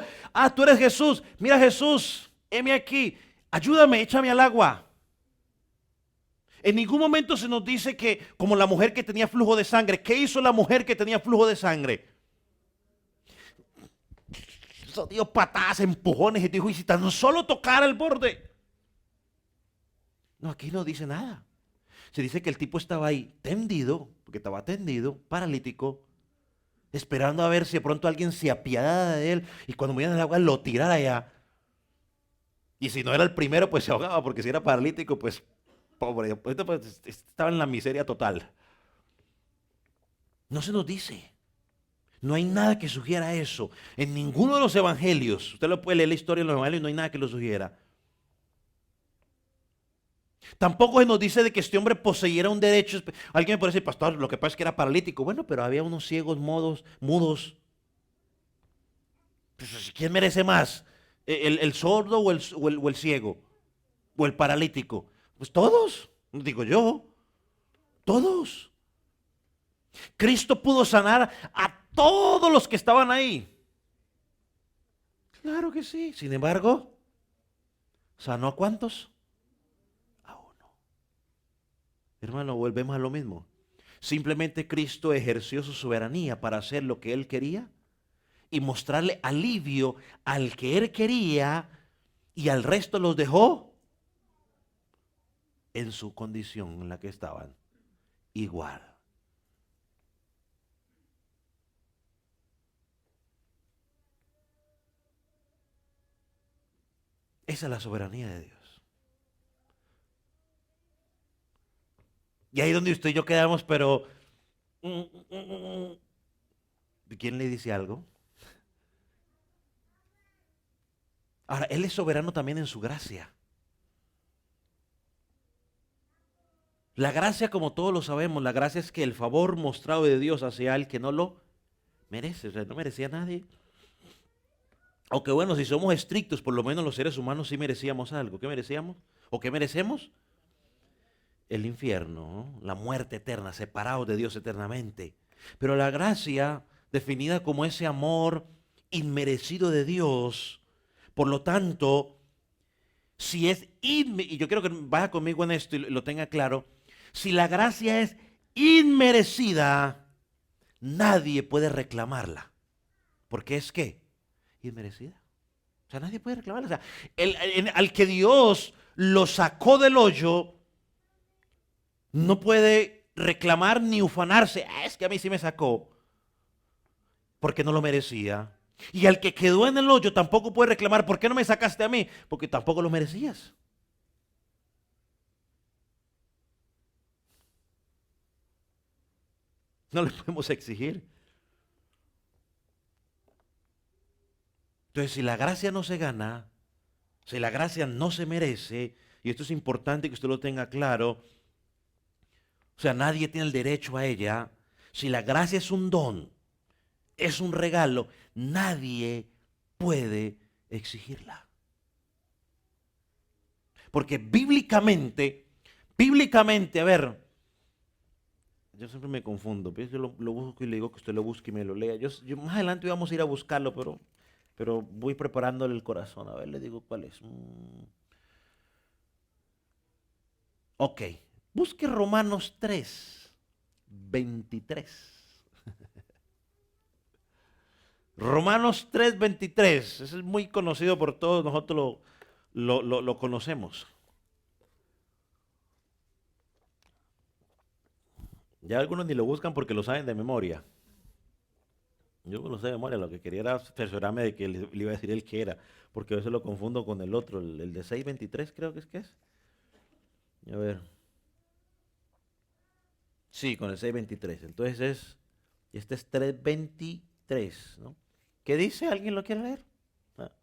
tú eres Jesús, mira Jesús, heme aquí, ayúdame, échame al agua. En ningún momento se nos dice que, como la mujer que tenía flujo de sangre, ¿qué hizo la mujer que tenía flujo de sangre? Eso dio patadas, empujones y dijo, y si tan solo tocara el borde. No, aquí no dice nada. Se dice que el tipo estaba ahí tendido, porque estaba tendido, paralítico, esperando a ver si de pronto alguien se apiadara de él y cuando muriera en el agua lo tirara allá. Y si no era el primero, pues se ahogaba, porque si era paralítico, pues pobre, pues, estaba en la miseria total. No se nos dice. No hay nada que sugiera eso. En ninguno de los evangelios, usted lo puede leer la historia en los evangelios, no hay nada que lo sugiera. Tampoco se nos dice de que este hombre poseyera un derecho. Alguien me puede decir, pastor, lo que pasa es que era paralítico. Bueno, pero había unos ciegos mudos. Pues, ¿quién merece más? ¿El sordo o el ciego? ¿O el paralítico? Pues todos, digo yo, todos. Cristo pudo sanar a todos los que estaban ahí. Claro que sí. Sin embargo, ¿sanó a cuántos? A uno. Hermano, volvemos a lo mismo. Simplemente Cristo ejerció su soberanía para hacer lo que Él quería y mostrarle alivio al que Él quería y al resto los dejó en su condición en la que estaban. Igual. Esa es la soberanía de Dios. Y ahí donde usted y yo quedamos, pero ¿quién le dice algo? Ahora, Él es soberano también en su gracia. La gracia, como todos lo sabemos, la gracia es que el favor mostrado de Dios hacia el que no lo merece. O sea, no merecía a nadie. Aunque bueno, si somos estrictos, por lo menos los seres humanos sí merecíamos algo. ¿Qué merecíamos? ¿O qué merecemos? El infierno, ¿no? La muerte eterna, separados de Dios eternamente. Pero la gracia, definida como ese amor inmerecido de Dios, por lo tanto, si es y yo quiero que vaya conmigo en esto y lo tenga claro, si la gracia es inmerecida, nadie puede reclamarla. Porque es que inmerecida. O sea, nadie puede reclamarla. O sea, al que Dios lo sacó del hoyo, no puede reclamar ni ufanarse. "Ah, es que a mí sí me sacó", porque no lo merecía. Y al que quedó en el hoyo tampoco puede reclamar, "¿por qué no me sacaste a mí?", porque tampoco lo merecías. No le podemos exigir. Entonces, si la gracia no se gana, si la gracia no se merece, y esto es importante que usted lo tenga claro, o sea, nadie tiene el derecho a ella. Si la gracia es un don, es un regalo, nadie puede exigirla. Porque bíblicamente, a ver, yo siempre me confundo, pero yo lo busco y le digo que usted lo busque y me lo lea. Yo más adelante vamos a ir a buscarlo, pero voy preparándole el corazón. A ver, le digo cuál es. Ok, busque Romanos 3, 23. Romanos 3, 23. Ese es muy conocido por todos, nosotros lo conocemos. Ya algunos ni lo buscan porque lo saben de memoria. Yo me lo sé de memoria, lo que quería era cerciorarme de que le iba a decir el que era, porque a veces lo confundo con el otro, el de 6:23 creo que es. A ver, sí, con el 6:23. Entonces este es 3:23, ¿no? ¿Qué dice? ¿Alguien lo quiere leer?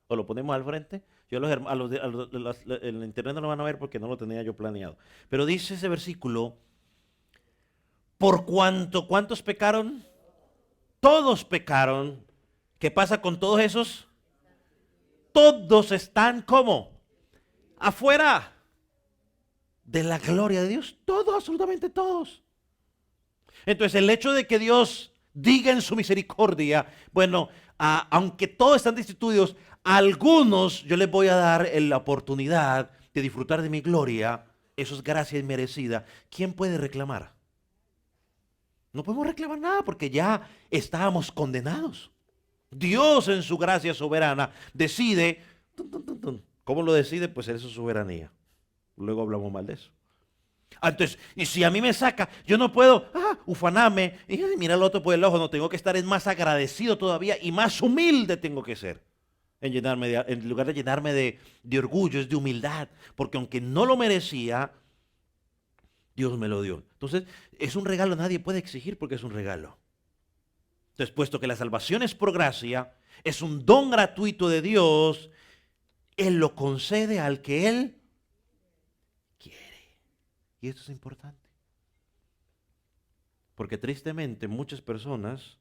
O lo ponemos al frente. Yo en internet no lo van a ver porque no lo tenía yo planeado. Pero dice ese versículo, por cuanto, ¿cuántos pecaron? Todos pecaron. ¿Qué pasa con todos esos? Todos están como afuera de la gloria de Dios. Todos, absolutamente todos. Entonces el hecho de que Dios diga en su misericordia, bueno, aunque todos están destituidos, a algunos yo les voy a dar la oportunidad de disfrutar de mi gloria. Eso es gracia inmerecida. ¿Quién puede reclamar? No podemos reclamar nada porque ya estábamos condenados. Dios en su gracia soberana decide, ¿cómo lo decide? Pues es su soberanía. Luego hablamos mal de eso. Entonces, y si a mí me saca, yo no puedo ufanarme y mirar al otro por el ojo, no tengo que estar es más agradecido todavía y más humilde tengo que ser. En lugar de llenarme de orgullo, es de humildad, porque aunque no lo merecía, Dios me lo dio. Entonces, es un regalo, nadie puede exigir porque es un regalo. Entonces, puesto que la salvación es por gracia, es un don gratuito de Dios, Él lo concede al que Él quiere. Y esto es importante. Porque tristemente muchas personas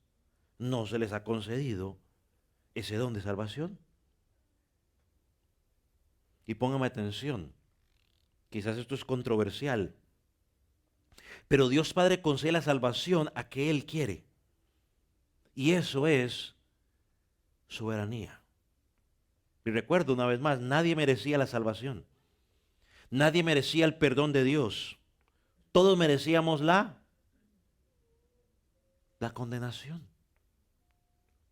no se les ha concedido ese don de salvación. Y póngame atención, quizás esto es controversial, pero Dios Padre concede la salvación a que Él quiere. Y eso es soberanía. Y recuerdo una vez más, nadie merecía la salvación. Nadie merecía el perdón de Dios. Todos merecíamos la condenación.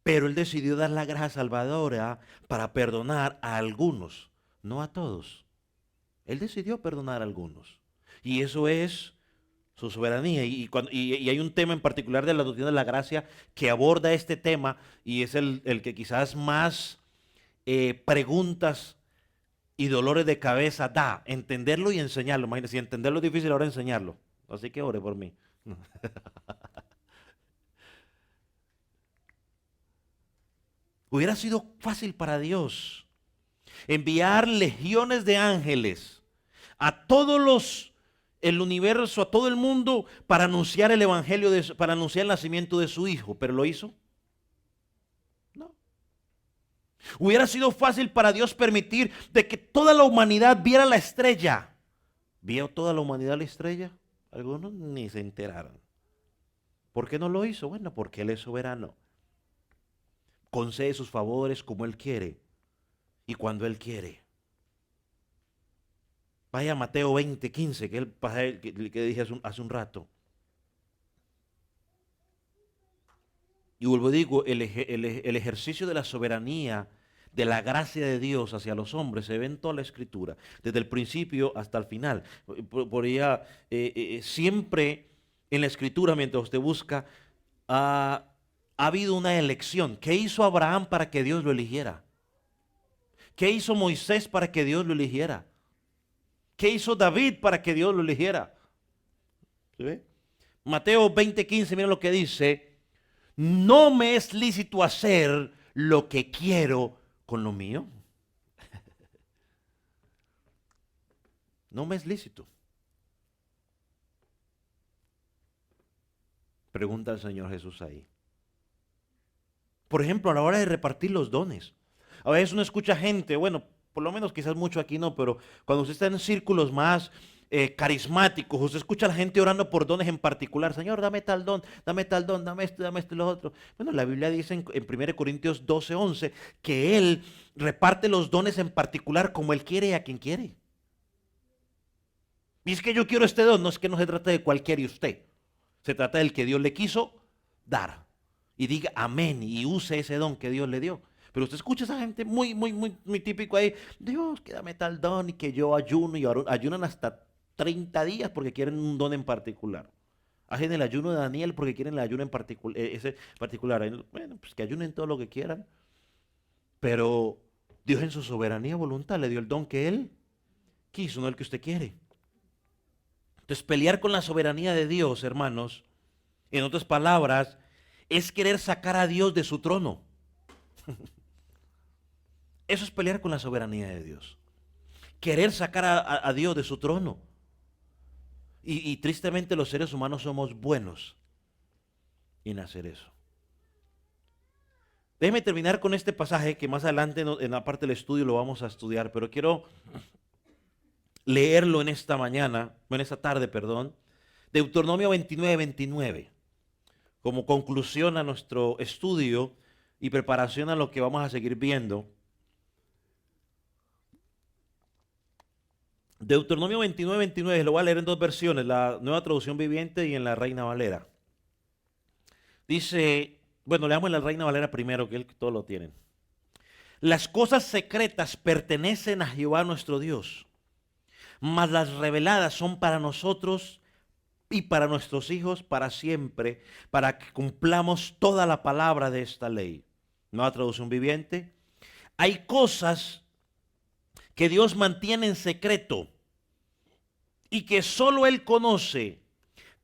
Pero Él decidió dar la gracia salvadora para perdonar a algunos, no a todos. Él decidió perdonar a algunos. Y eso es su soberanía. Y hay un tema en particular de la doctrina de la gracia que aborda este tema y es el que quizás más preguntas y dolores de cabeza da. Entenderlo y enseñarlo. Imagínense, si entenderlo es difícil, ahora enseñarlo. Así que ore por mí. Hubiera sido fácil para Dios enviar legiones de ángeles a el universo, a todo el mundo, para anunciar el evangelio, para anunciar el nacimiento de su hijo. ¿Pero lo hizo? No. Hubiera sido fácil para Dios permitir de que toda la humanidad viera la estrella. ¿Vio toda la humanidad la estrella? Algunos ni se enteraron. ¿Por qué no lo hizo? Bueno, porque Él es soberano. Concede sus favores como Él quiere y cuando Él quiere. Vaya a Mateo 20:15, que es el pasaje que dije hace un rato. Y vuelvo a digo, el ejercicio de la soberanía, de la gracia de Dios hacia los hombres, se ve en toda la Escritura, desde el principio hasta el final. Siempre en la Escritura, mientras usted busca, ha habido una elección. ¿Qué hizo Abraham para que Dios lo eligiera? ¿Qué hizo Moisés para que Dios lo eligiera? ¿Qué hizo David para que Dios lo eligiera? ¿Sí ve? Mateo 20:15, mira lo que dice: no me es lícito hacer lo que quiero con lo mío. No me es lícito. Pregunta el Señor Jesús ahí. Por ejemplo, a la hora de repartir los dones. A veces uno escucha gente, bueno, por lo menos quizás mucho aquí no, pero cuando usted está en círculos más carismáticos, usted escucha a la gente orando por dones en particular. Señor, dame tal don, dame tal don, dame esto y lo otro. Bueno, la Biblia dice en 1 Corintios 12:11 que Él reparte los dones en particular como Él quiere y a quien quiere. Y es que yo quiero este don, no es que no se trata de cualquiera y usted. Se trata del que Dios le quiso dar. Y diga amén y use ese don que Dios le dio. Pero usted escucha a esa gente muy típico ahí. Dios, que dame tal don y que yo ayuno. Y ayunan hasta 30 días porque quieren un don en particular. Hacen el ayuno de Daniel porque quieren el ayuno en particular, ese particular. Bueno, pues que ayunen todo lo que quieran. Pero Dios en su soberanía y voluntad le dio el don que Él quiso, no el que usted quiere. Entonces, pelear con la soberanía de Dios, hermanos, en otras palabras, es querer sacar a Dios de su trono. Eso es pelear con la soberanía de Dios. Querer sacar a Dios de su trono. Y tristemente los seres humanos somos buenos en hacer eso. Déjeme terminar con este pasaje que más adelante en la parte del estudio lo vamos a estudiar, pero quiero leerlo en esta mañana, en esta tarde, perdón. Deuteronomio 29:29. Como conclusión a nuestro estudio y preparación a lo que vamos a seguir viendo. Deuteronomio 29:29, lo voy a leer en dos versiones, la Nueva Traducción Viviente y en la Reina Valera. Dice, bueno, leamos en la Reina Valera primero, que todos lo tienen. Las cosas secretas pertenecen a Jehová nuestro Dios, mas las reveladas son para nosotros y para nuestros hijos para siempre, para que cumplamos toda la palabra de esta ley. Nueva Traducción Viviente. Hay cosas que Dios mantiene en secreto y que solo Él conoce,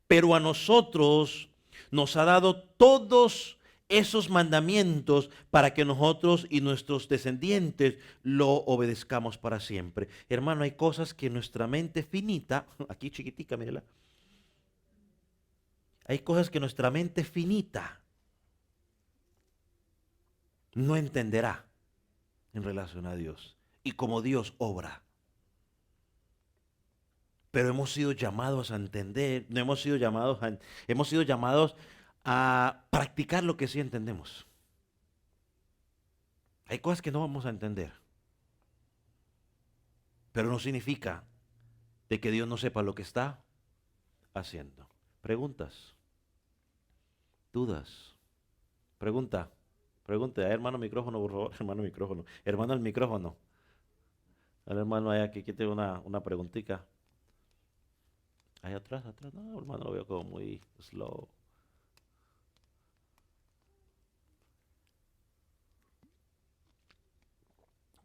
pero a nosotros nos ha dado todos esos mandamientos para que nosotros y nuestros descendientes lo obedezcamos para siempre. Hermano, hay cosas que nuestra mente finita, aquí chiquitica, mírela. Hay cosas que nuestra mente finita no entenderá en relación a Dios y cómo Dios obra. Pero hemos sido llamados a entender, no hemos sido llamados a practicar lo que sí entendemos. Hay cosas que no vamos a entender, pero no significa de que Dios no sepa lo que está haciendo. Preguntas, dudas, pregunta, hermano micrófono, por favor, hermano micrófono, hermano el micrófono. El hermano allá que tiene una preguntita. Ahí atrás, no, hermano, lo veo como muy slow.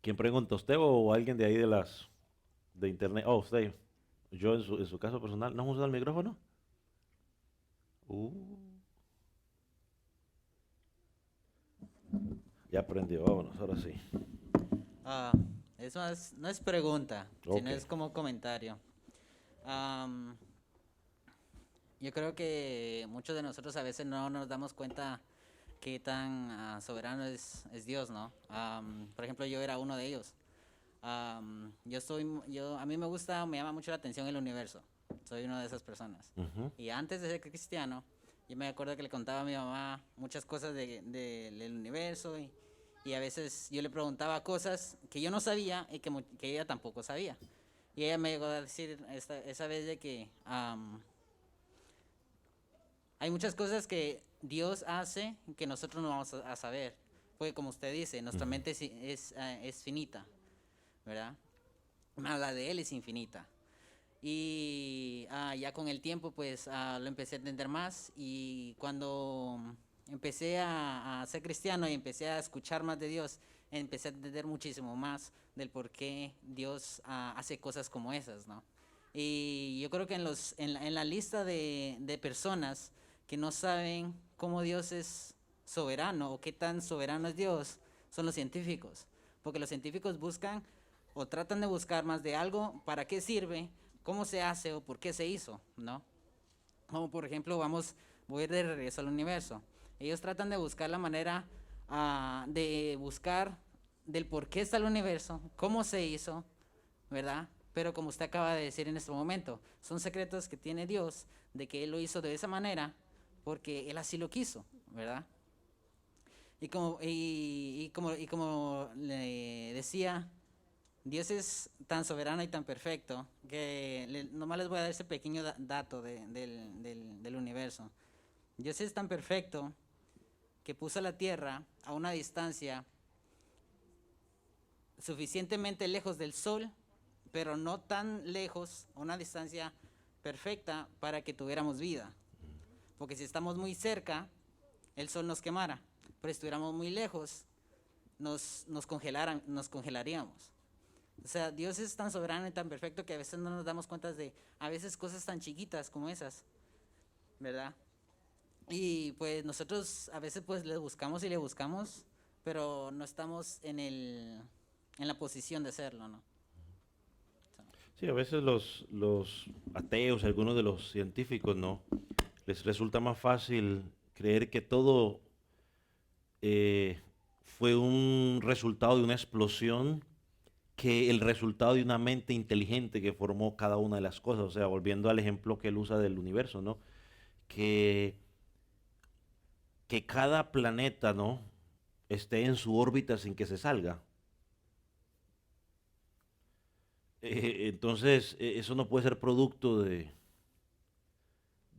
¿Quién pregunta, usted o alguien de ahí de internet? Oh, usted. Yo en su caso personal, ¿no usa el micrófono? Uh, ya aprendió, vámonos, ahora sí. Ah, No es pregunta, Ok. sino es como comentario. Am, yo creo que muchos de nosotros a veces no nos damos cuenta qué tan soberano es Dios, ¿no? Por ejemplo, yo era uno de ellos. A mí me llama mucho la atención el universo. Soy una de esas personas. Ujú. Y antes de ser cristiano, yo me acuerdo que le contaba a mi mamá muchas cosas del universo y a veces yo le preguntaba cosas que yo no sabía y que ella tampoco sabía. Y ella me llegó a decir esa vez de que hay muchas cosas que Dios hace que nosotros no vamos a saber. Porque como usted dice, nuestra Ujú. mente es finita, ¿verdad? Más la de Él es infinita. Y ya con el tiempo pues lo empecé a entender más y cuando empecé a ser cristiano y empecé a escuchar más de Dios, empecé a entender muchísimo más del por qué Dios hace cosas como esas, ¿no? Y yo creo que en la lista de personas que no saben cómo Dios es soberano o qué tan soberano es Dios, son los científicos. Porque los científicos buscan o tratan de buscar más de algo, para qué sirve, cómo se hace o por qué se hizo, ¿no? Como por ejemplo, voy a ir de regreso al universo. Ellos tratan de buscar la manera de buscar del por qué está el universo, cómo se hizo, ¿verdad? Pero como usted acaba de decir en este momento, son secretos que tiene Dios de que Él lo hizo de esa manera porque Él así lo quiso, ¿verdad? Y como le decía, Dios es tan soberano y tan perfecto que nomás les voy a dar ese pequeño dato del universo. Dios es tan perfecto que puso la Tierra a una distancia suficientemente lejos del Sol, pero no tan lejos, a una distancia perfecta para que tuviéramos vida. Porque si estamos muy cerca, el Sol nos quemara. Pero si estuviéramos muy lejos, nos congelaríamos. O sea, Dios es tan soberano y tan perfecto que a veces no nos damos cuenta de, a veces cosas tan chiquitas como esas, ¿verdad? Y pues nosotros a veces pues le buscamos, pero no estamos en la posición de hacerlo, ¿no? So, Sí, a veces los ateos, algunos de los científicos, ¿no? Les resulta más fácil creer que todo eh, fue un resultado de una explosión que el resultado de una mente inteligente que formó cada una de las cosas. O sea, volviendo al ejemplo que él usa del universo, ¿no? Que, que cada planeta, ¿no? Esté en su órbita sin que se salga. Entonces, eso no puede ser producto de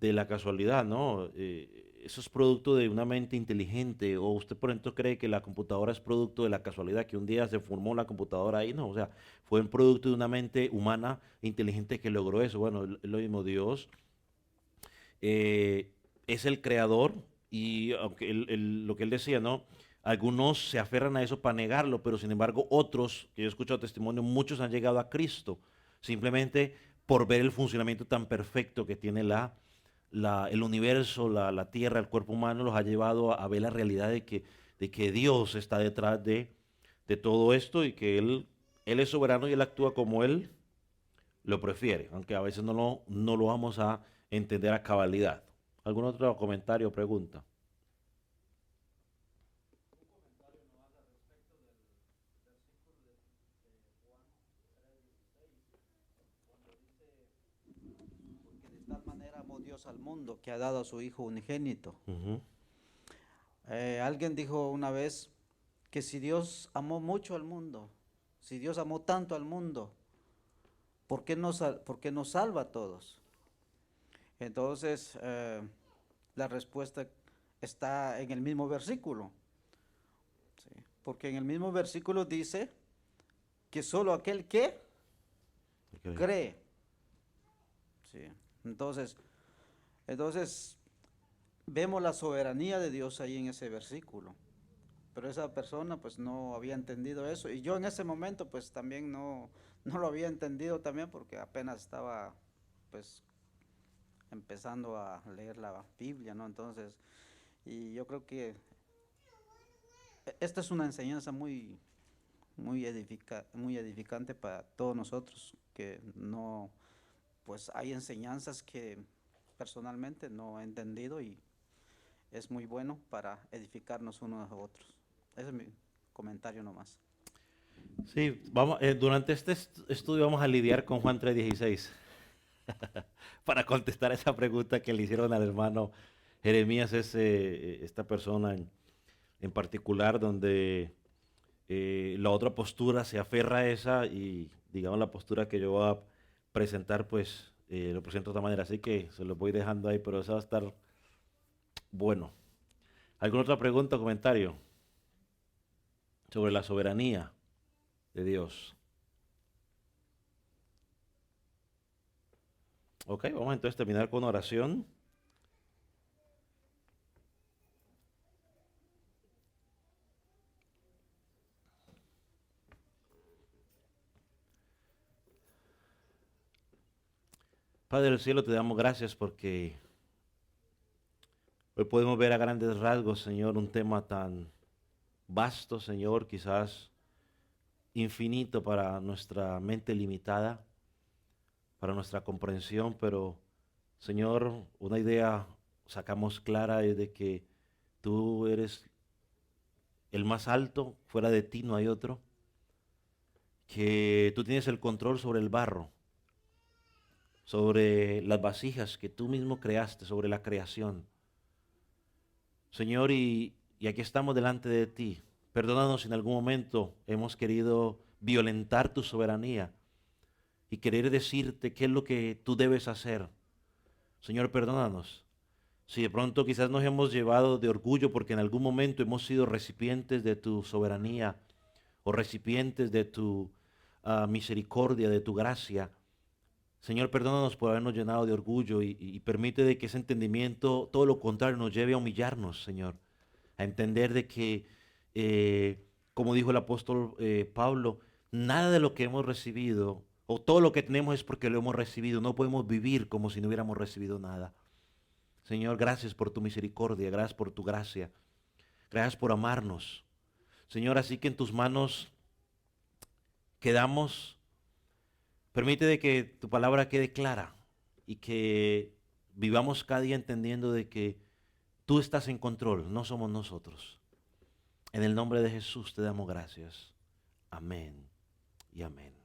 la casualidad, ¿no? Eso es producto de una mente inteligente. O usted, por ejemplo, cree que la computadora es producto de la casualidad, que un día se formó la computadora ahí, no, o sea, fue un producto de una mente humana inteligente que logró eso. Bueno, lo mismo Dios es el creador y aunque lo que él decía, ¿no? Algunos se aferran a eso para negarlo, pero sin embargo otros, que yo he escuchado testimonio, muchos han llegado a Cristo simplemente por ver el funcionamiento tan perfecto que tiene el universo, la tierra, el cuerpo humano, los ha llevado a ver la realidad de que Dios está detrás de todo esto y que él es soberano y Él actúa como Él lo prefiere, aunque a veces no lo vamos a entender a cabalidad. ¿Algún otro comentario o pregunta? Porque de tal manera amó Dios al mundo que ha dado a su Hijo unigénito. Ujú. Alguien dijo una vez que si Dios amó mucho al mundo, si Dios amó tanto al mundo, ¿por qué no salva a todos? Entonces, la respuesta está en el mismo versículo, ¿sí? Porque en el mismo versículo dice que solo aquel que Ok. cree, ¿sí? Entonces, entonces vemos la soberanía de Dios ahí en ese versículo. Pero esa persona pues no había entendido eso y yo en ese momento pues también no lo había entendido también porque apenas estaba pues empezando a leer la Biblia, ¿no? Entonces, y yo creo que esta es una enseñanza muy, muy edificante para todos nosotros, que no, pues hay enseñanzas que personalmente no he entendido y es muy bueno para edificarnos unos a otros. Ese es mi comentario nomás. Sí, vamos, durante este estudio vamos a lidiar con Juan 3:16 para contestar esa pregunta que le hicieron al hermano Jeremías, esta persona en particular, donde la otra postura se aferra a esa y digamos la postura que yo voy a presentar, pues lo presento de otra manera, así que se lo voy dejando ahí, pero eso va a estar bueno. ¿Alguna otra pregunta o comentario sobre la soberanía de Dios? Ok, vamos entonces a terminar con una oración. Padre del cielo, te damos gracias porque hoy podemos ver a grandes rasgos, Señor, un tema tan vasto, Señor, quizás infinito para nuestra mente limitada, para nuestra comprensión, pero, Señor, una idea sacamos clara es de que tú eres el más alto, fuera de ti no hay otro, que tú tienes el control sobre el barro, sobre las vasijas que tú mismo creaste, sobre la creación. Señor, y aquí estamos delante de ti. Perdónanos si en algún momento hemos querido violentar tu soberanía y querer decirte qué es lo que tú debes hacer. Señor, perdónanos. Si de pronto quizás nos hemos llevado de orgullo porque en algún momento hemos sido recipientes de tu soberanía o recipientes de tu misericordia, de tu gracia. Señor, perdónanos por habernos llenado de orgullo y permite de que ese entendimiento, todo lo contrario, nos lleve a humillarnos, Señor. A entender de que, como dijo el apóstol Pablo, nada de lo que hemos recibido, o todo lo que tenemos es porque lo hemos recibido. No podemos vivir como si no hubiéramos recibido nada. Señor, gracias por tu misericordia, gracias por tu gracia, gracias por amarnos. Señor, así que en tus manos quedamos. Permite de que tu palabra quede clara y que vivamos cada día entendiendo de que tú estás en control, no somos nosotros. En el nombre de Jesús te damos gracias. Amén y amén.